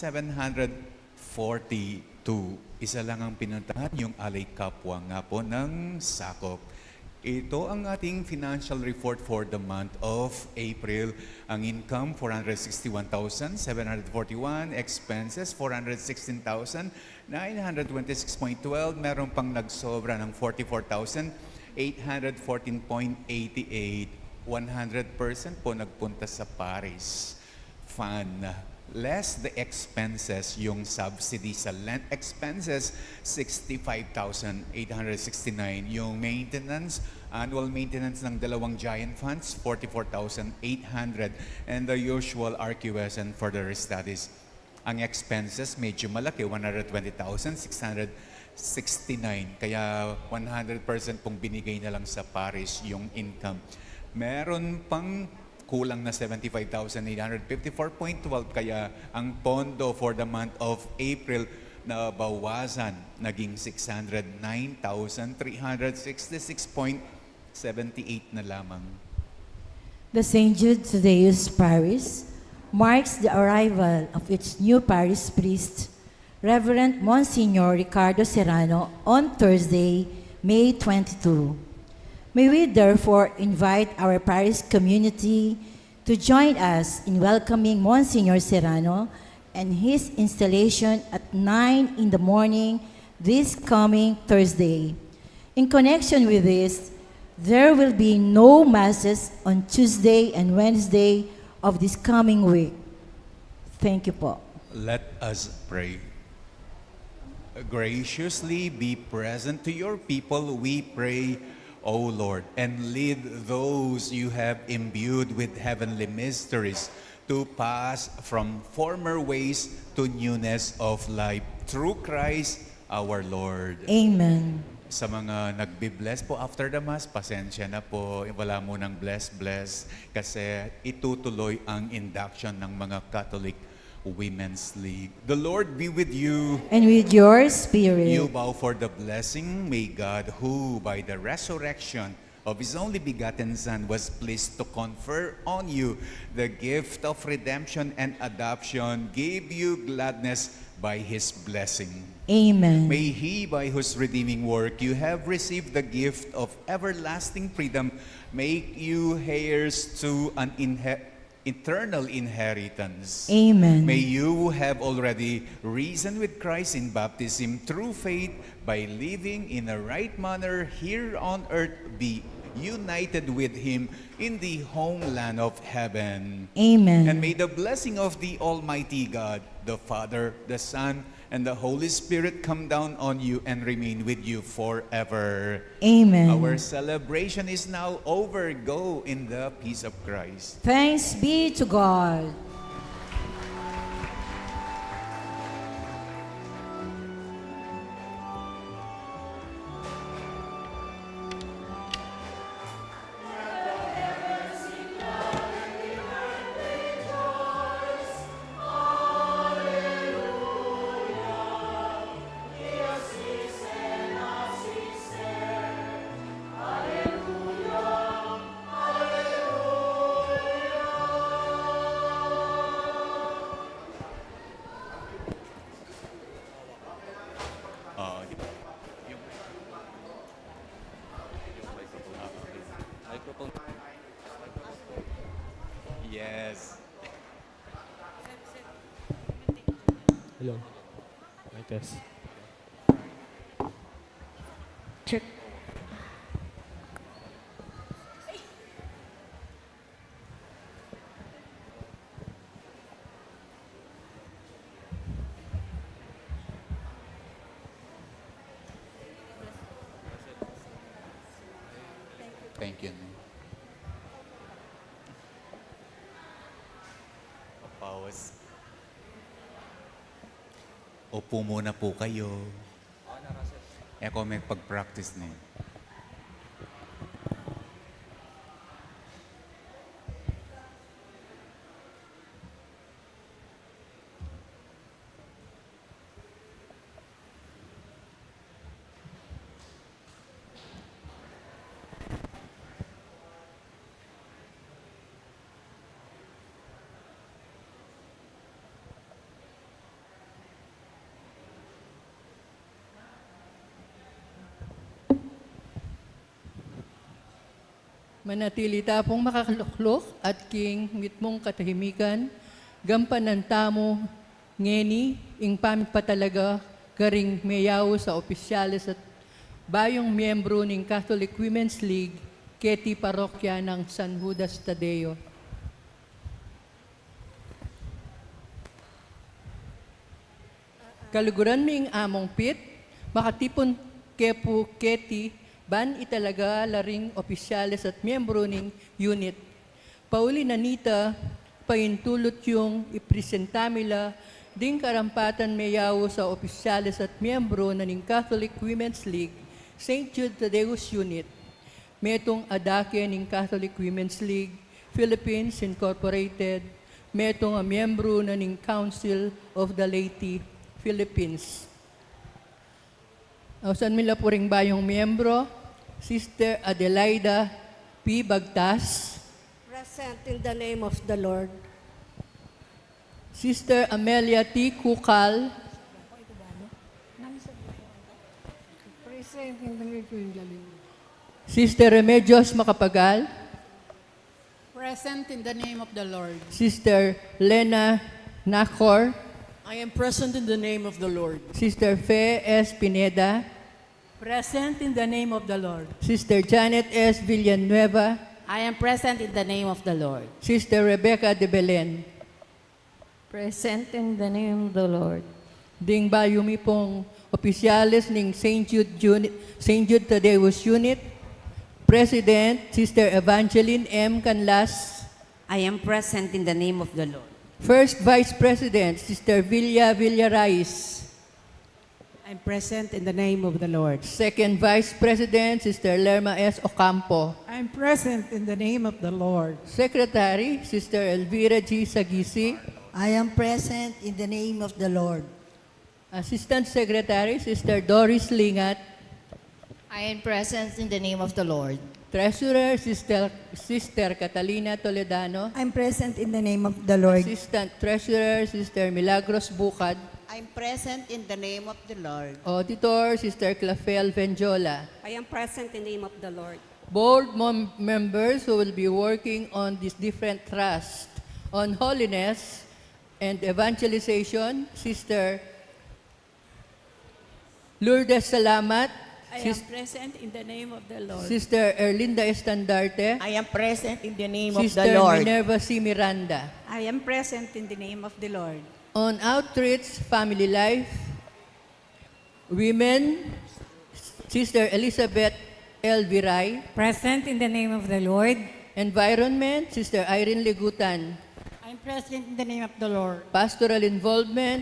Isa lang ang pinuntahan, yung Alay Kapwa nga po ng Sakop. Ito ang ating financial report for the month of April. Ang income, 461,741. Expenses, 416,926.12. Meron pang nagsobra ng 44,814.88. 100% po nagpunta sa Paris Fund. Less the expenses, yung subsidy sa land expenses, 65,869. Yung maintenance, annual maintenance ng dalawang giant funds, 44,800. And the usual RQS and further studies. Ang expenses, medyo malaki, 120,669. Kaya 100% pong binigay na lang sa Paris yung income. Meron pang kulang na 75,854.12, kaya ang pondo for the month of April na bawasan, naging 609,366.78 na lamang. The St. Jude Thaddeus Parish marks the arrival of its new parish priest, Reverend Monsignor Ricardo Serrano, on Thursday, May 22. May we therefore invite our parish community to join us in welcoming Monsignor Serrano and his installation at 9 in the morning this coming Thursday. In connection with this, there will be no masses on Tuesday and Wednesday of this coming week. Thank you po. Let us pray. Graciously be present to your people, we pray, O Lord, and lead those you have imbued with heavenly mysteries to pass from former ways to newness of life. Through Christ our Lord. Amen. Sa mga nagbi-bless po after the Mass, pasensya na po, wala mo ng bless kasi itutuloy ang induction ng mga Catholic Women's League. The Lord be with you. And with your spirit. You bow for the blessing. May God, who by the resurrection of His only begotten Son was pleased to confer on you the gift of redemption and adoption, give you gladness by His blessing. Amen. May He, by whose redeeming work you have received the gift of everlasting freedom, make you heirs to an eternal inheritance. Amen. May you have already risen with Christ in baptism through faith, by living in a right manner here on earth, be united with Him in the homeland of heaven. Amen. And may the blessing of the Almighty God, the Father, the Son, and the Holy Spirit come down on you and remain with you forever. Amen. Our celebration is now over. Go in the peace of Christ. Thanks be to God. Yes. Hello. Mic test. Check. yan. Pause. Upo muna po kayo. Ako may pag-practice na yun. Manatili tapong makaluklok at king mitmong katahimikan, gampanan tamo, ngeni, ing pamipatalaga, karing mayaw sa opisyalis at bayong miyembro ng Catholic Women's League, keti parokya ng San Judas Tadeo. Kaluguran ming among pit, makatipon kepu keti, ban italaga laring opisyalis at miyembro ng unit. Pauli na nita, paintulot yung ipresentamila ding karampatan mayaw sa opisyalis at miyembro na ng Catholic Women's League, St. Jude Tadeus Unit. Metong adake ng Catholic Women's League, Philippines Incorporated, metong a miyembro na ng Council of the Laity, Philippines. Saan mila po ring bayong miyembro? Sister Adelaida P. Bagtas. Present in the name of the Lord. Sister Amelia T. Kukal. Present in the name of the Lord. Sister Remedios Macapagal. Present in the name of the Lord. Sister Lena Nacor. I am present in the name of the Lord. Sister Fe S. Pineda. Present in the name of the Lord. Sister Janet S. Villanueva. I am present in the name of the Lord. Sister Rebecca de Belen. Present in the name of the Lord. Ding bayumi pong opisyalis ng St. Jude Tadeus Unit. President, Sister Evangeline M. Canlas. I am present in the name of the Lord. First Vice President, Sister Villarais. I am present in the name of the Lord. Second Vice President, Sister Lerma S. Ocampo. I am present in the name of the Lord. Secretary, Sister Elvira G. Sagisi. I am present in the name of the Lord. Assistant Secretary, Sister Doris Lingat. I am present in the name of the Lord. Treasurer, Sister Catalina Toledano. I'm present in the name of the Lord. Assistant Treasurer, Sister Milagros Bukad. I am present in the name of the Lord. Auditor, Sister Clafel Venjola. I am present in the name of the Lord. Board members who will be working on these different trusts on holiness and evangelization, Sister Lourdes Salamat. I am present in the name of the Lord. Sister Erlinda Estandarte. I am present in the name Sister of the Lord. Minerva C. Miranda. I am present in the name of the Lord. On outreach, family life, women, Sister Elizabeth L. Viray. Present in the name of the Lord. Environment, Sister Irene Legutan. I am present in the name of the Lord. Pastoral involvement,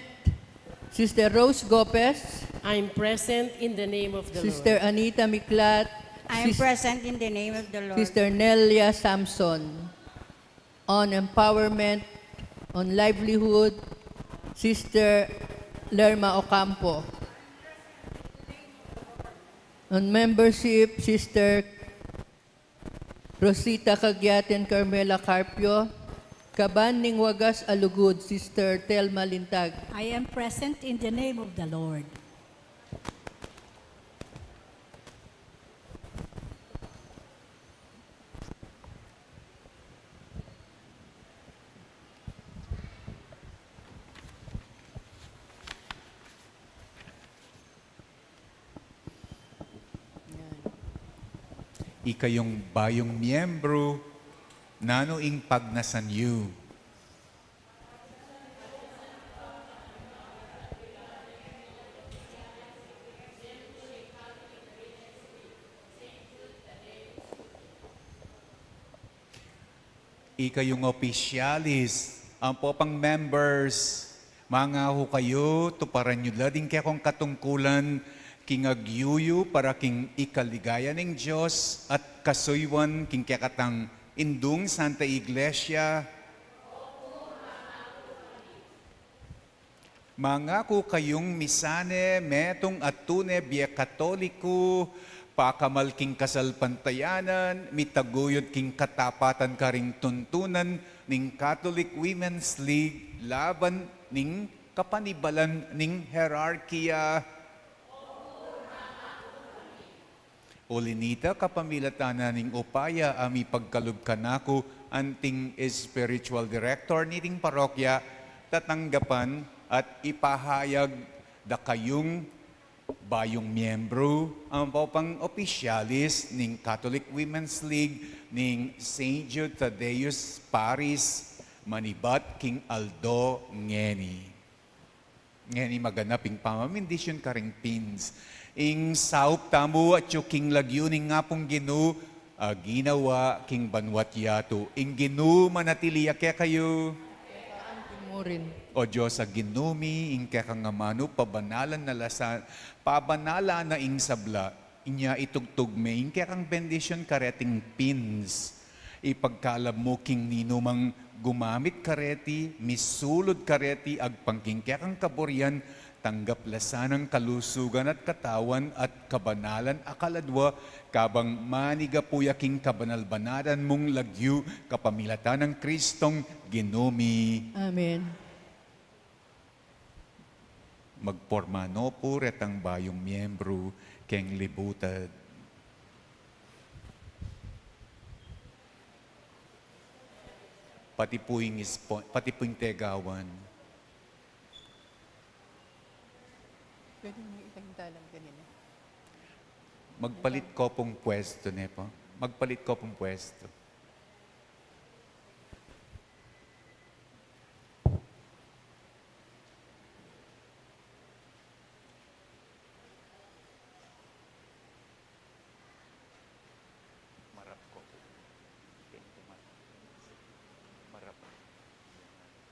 Sister Rose Gopez. I am present in the name of the Sister Anita Miklat. I am present in the name of the Lord. Sister Nelia Samson. On empowerment, on livelihood, Sister Lerma Ocampo. On membership, Sister Rosita Cagyaten Carmela Carpio. Kaban ning Wagas Alugod, Sister Telma Lintag. I am present in the name of the Lord. Ikayong bayong miyembro, nano ing pagnasan yu. ikayong opisyalis, ang po pang members, mga ho kayo, tuparan nyo lading kaya kong katungkulan, king agyuyu para king ikaligaya ng Diyos at kasuywan king kakatang indung Santa Iglesia. Mga ko kayong misane, metong atune biya katoliko, pakamal king kasalpantayanan, mitaguyod king katapatan karing tuntunan ning Catholic Women's League, laban ning kapanibalan ning hierarkiya. Ulinita kapamilatana ning upaya ami pagkalubkanako anting spiritual director niting parokya, tatanggapan at ipahayag da kayong bayong miyembro ang pang opisyalis ning Catholic Women's League ning St. Jude Thaddeus Paris Manibat King Aldo Ngeni. Ngeni maganaping pamamindisyon karing pins. Ing saup tamu at yung king lagyo ning nga pong ginu ginawa king banwat yato. Ing ginu manatiliya kaya kayo. Mo rin. O Diyos sa ginumi, ing kakangamano, pabanalan na lasan, pabanala na ing sabla, inya itugtog me, ing kakang bendisyon kareting pins. Ipagkalab mo king ninumang gumamit kareti, misulod kareti, agpangking kakang kaboryan, tanggap lasanang kalusugan at katawan at kabanalan akaladwa, kabang manigapuya king kabanalbanadan mong lagyu, kapamilatan ng Kristong ginumi. Amen. Magpormano po retang bayong miyembro keng libutad. Pati po yung tegawan. Pwede mo ipagdalang ganina. Magpalit ko pong pwesto, Nepo. Magpalit ko pong pwesto. Marap ko. Marap.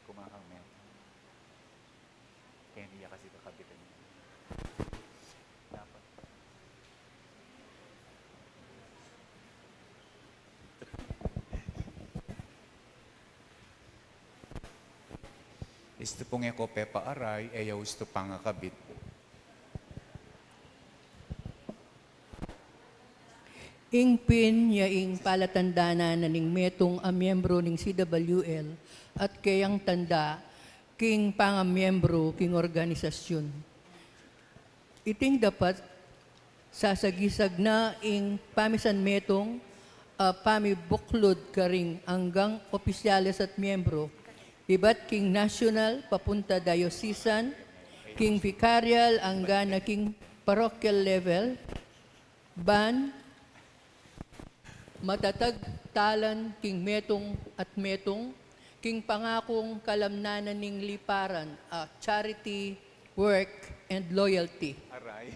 Kumakamit. Kaya niya kasi kakabitan niya. Dapat. Isto pong eko pepa aray, ayaw isto pangakabit. Ing pin ya ing palatandana na ning metong a miyembro ning CWL at kayang tanda king pangamiyembro king organisasyon. Iting dapat sasagisag na ing pamisan metong pamibuklod karing hanggang opisyales at miyembro. Iba't king national papunta diocesan, king vicarial hanggang na king parochial level, ban matatag talan king metong at metong, king pangakong kalamnanan ning liparan, charity, work, and loyalty. Aray.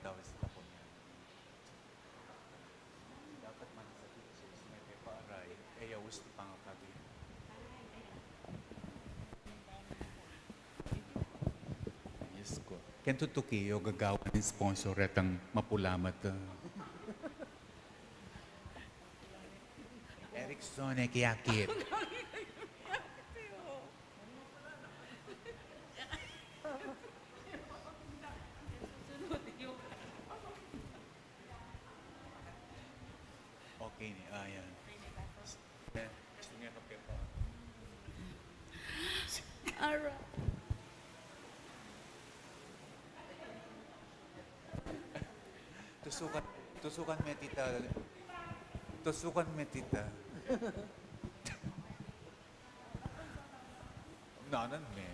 daw sa tapo niya. Dapat man sa pictures, may paaray, ayaw gusto pangakabi. Yes ko. Kento tukiyo gagawa ng sponsor at ang mapulamat. Erickson ay kiyakit. Okay ni, ayan. Gusto niya kape pa. Tusukan me tita. Tusukan me tita. Nanan me.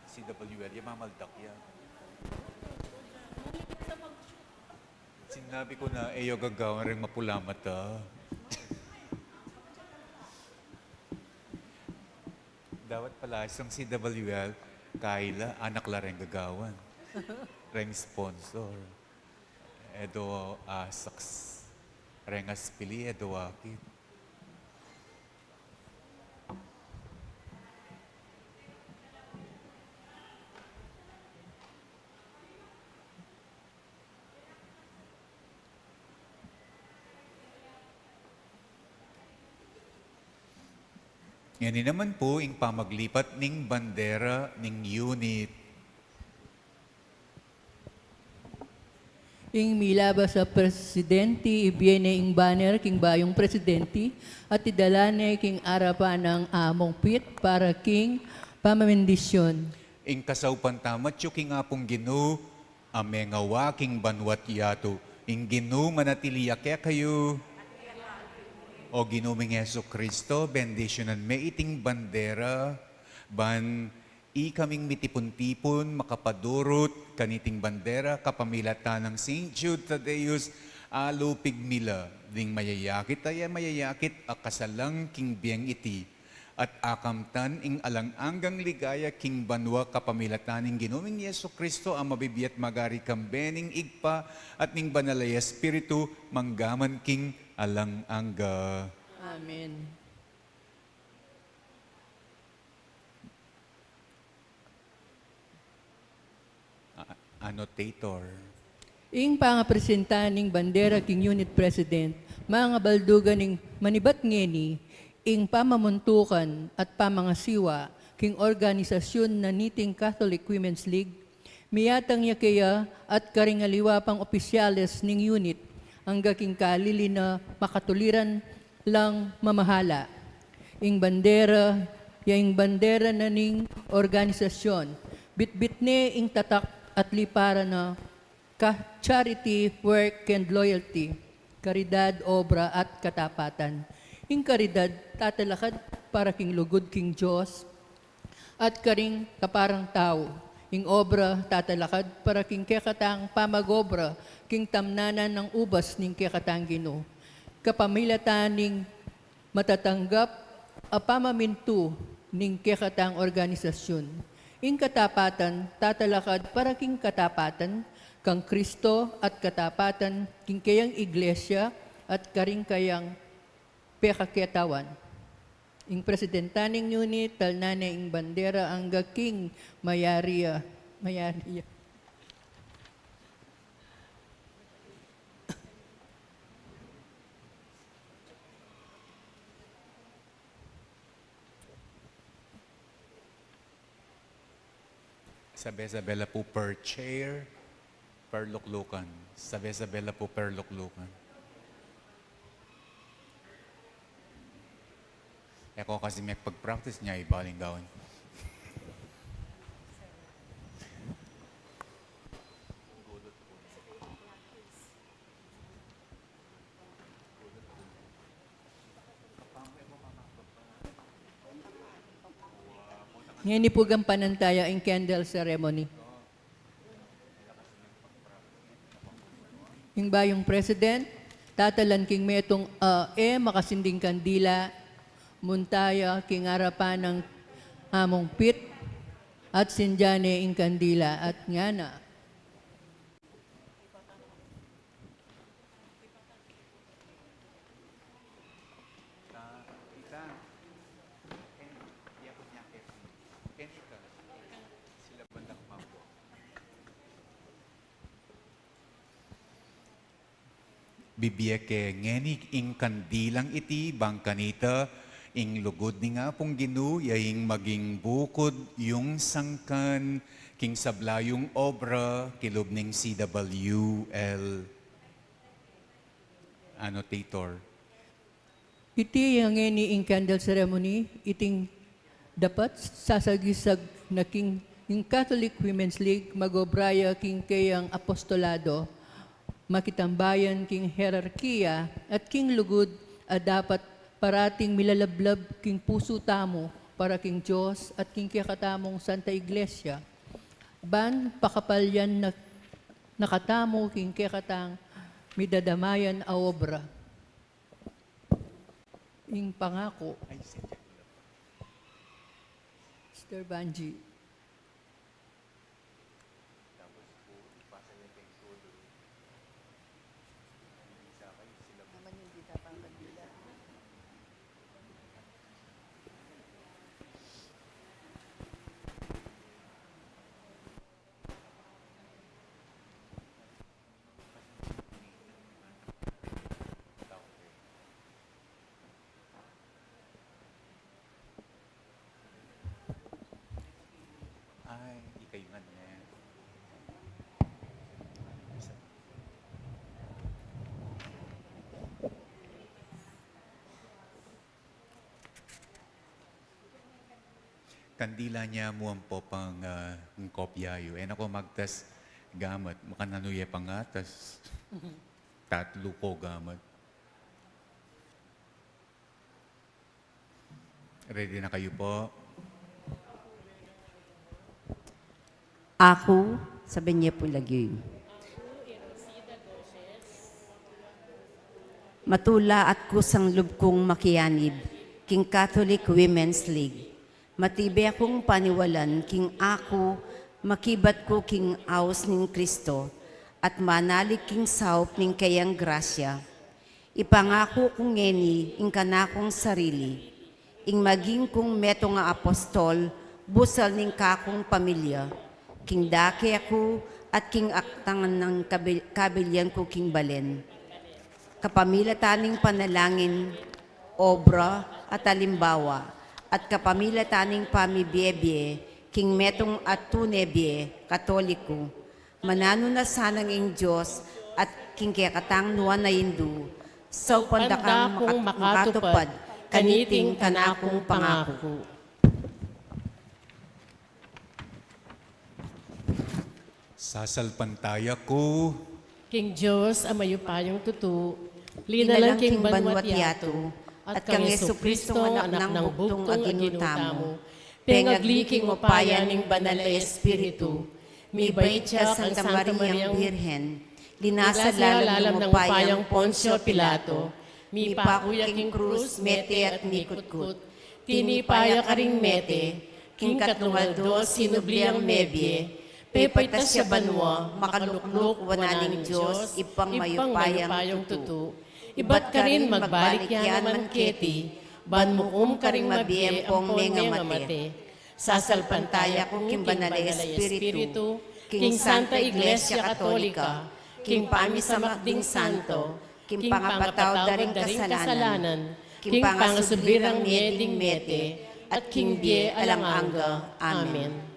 CWL, yung mamaldak yan. Sinabi ko na, eyo gagawa rin mapula mata. Dapat pala isang CWL, Kayla, anak la rin gagawan. Ring sponsor. Edo asaks. Rengas pili, edo akit. Yan naman po ang pamaglipat ning bandera ning unit. Ing milaba sa presidente, ibiene ing banner king bayong presidente, at idalane king arapan ng among pit para king pamamendisyon. Ing kasaw pantamat yung king apong ginu, amengawa king banwat yato, ing ginu manatiliya kaya kayo. O ginuming Yeso Kristo, bendisyonan may iting bandera, ban i kaming mitipon-tipon, makapadurot, kaniting bandera, kapamilata ng St. Jude Thaddeus, alupig mila, ding mayayakit ay mayayakit, akasalang king biyeng iti, at akamtan ing alang-anggang ligaya king banwa kapamilatan ning ginuming Yeso Kristo, ang mabibiyat magari kambening igpa, at ning banalay Espiritu, manggaman king alang-angga. Amen. Annotator. Ing pangapresenta ning bandera king unit president, mga baldugan ning manibat ngeni, ing pamamuntukan at pamangasiwa king organisasyon na niting Catholic Women's League, miyatang niya kaya at karingaliwa pang opisyales ning unit, ang gaking kalili na makatuliran lang mamahala. Ing bandera, yaing bandera na ning organisasyon, bitbit ne ing tatak at lipara na charity, work, and loyalty, karidad, obra, at katapatan. Ing karidad, tatalakad para king lugod king Diyos, at karing kaparang tao. Ing obra, tatalakad para king kekatang pamagobra, king tamnanan ng ubas ning kekatang Ginoo. Kapamilatan ning matatanggap a pamamintu ning kekatang organisasyon. Ing katapatan, tatalakad para king katapatan, kang Kristo at katapatan, king kayang iglesia at karing kayang pekaketawan. Ing presidentaning unit, talnane ing bandera, ang king mayariya. Sabi-sabela po per chair, per luklukan. Sabi-sabela po per luklukan. Eko kasi may pag-practice niya, ibaling gawin. Ngayon ipugang panantaya ing candle ceremony. Ing bayong president, tatalan king metong makasinding kandila, muntaya king arapan ng among pit, at sinjane ing kandila at ngana. bibiyeke ngeni ing kandilang iti bangkanita, ing lugod ni nga pong Ginu, yaing maging bukod yung sangkan, king sablayong obra, kilubning CWL annotator. Iti yang ngeni ing candle ceremony, iting dapat sasagisag na king yung Catholic Women's League magobraya king kayang apostolado, makitambayan king hierarkiya at king lugod a dapat parating milalablab king puso tamo para king Diyos at king kakatamong Santa Iglesia. Ban pakapalyan na nakatamo king kakatang midadamayan a obra. Ing pangako. Mr. Banji. Ay, ikayungan niya. Kandila niya mo ang po pang kopyayo. En ako magtas gamat. Makananuye pa nga, tas tatlo ko gamat. Ready na kayo po? Ako, sabi niya po lagi. Matula at kusang lubkong makiyanib, king Catholic Women's League. Matibay akong paniwalan, king ako, makibat ko king aos ning Kristo, at manalig king saup ning kayang grasya. Ipangako kong ngeni, ing kanakong sarili, ing maging kong meto nga apostol, busal ning kakong pamilya, king dake ako, at king aktangan ng kabilyan ko king balen. Kapamilataning panalangin, obra at alimbawa, at kapamilataning pamibiyebye, king metong at tunebye, katoliko, manano na sanang ing Diyos at king kekatang nuwan na Hindu, sa pandakang makatupad, kaniting kanakong pangako. Sasalpantaya ko, King Diyos, amayo payong tutu, linalang king banwat yato, at kang Yesu-Kristo anak ng bugtong aginutamo, pengagliking upaya ning banal na Espiritu, mibait siya Santa Mariang Birhen, linasa lalam ng upayang Poncio Pilato, mipakuya king krus, mete at mikutkut, tinipaya ka ring mete, king katlumaldos, sinubliang mebye, pepaitas siya banwa, makalukluk, wananing Diyos, ipang mayupayang tutu. Ibat ka rin magbalik yan naman keti, ban mukum ka rin mabiyempong nga mate. Sasalpantaya kong king banal na Espiritu, king Santa Iglesia Katolika, king pamisamakding santo, king pangapataw daring kasalanan, king pangasubirang mieding mete, at king die alanganga. Amen.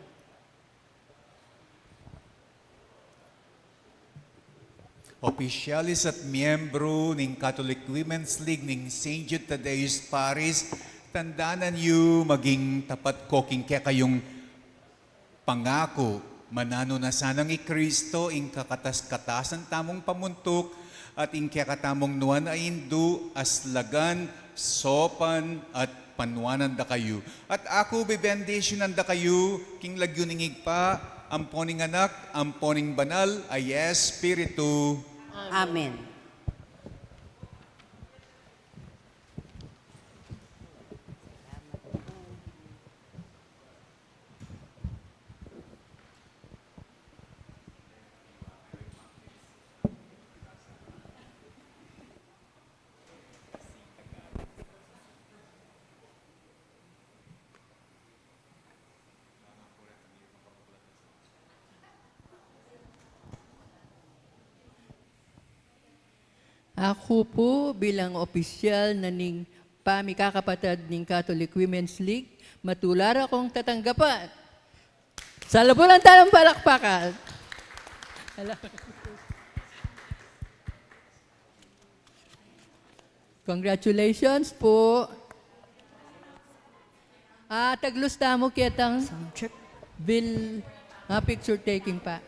opisyalis at miyembro ng Catholic Women's League ng St. Jude Tadeus Paris, tandaanan niyo maging tapat ko king kaya kayong pangako, manano na sanang i-Kristo, ing kakatas-katasan tamong pamuntok, at ing kaya katamong nuwan ay Hindu, aslagan, sopan, at panwanan da kayo. At ako bibendisyonan da kayo, king lagyuningig pa, amponing anak, amponing banal, ay Espiritu. Amen. Ako po bilang opisyal na ning pamikakapatid ng Catholic Women's League, matular akong tatanggapan. Sa labulan talang palakpakan. Congratulations po. Taglusta mo kitang Bill, picture taking pa.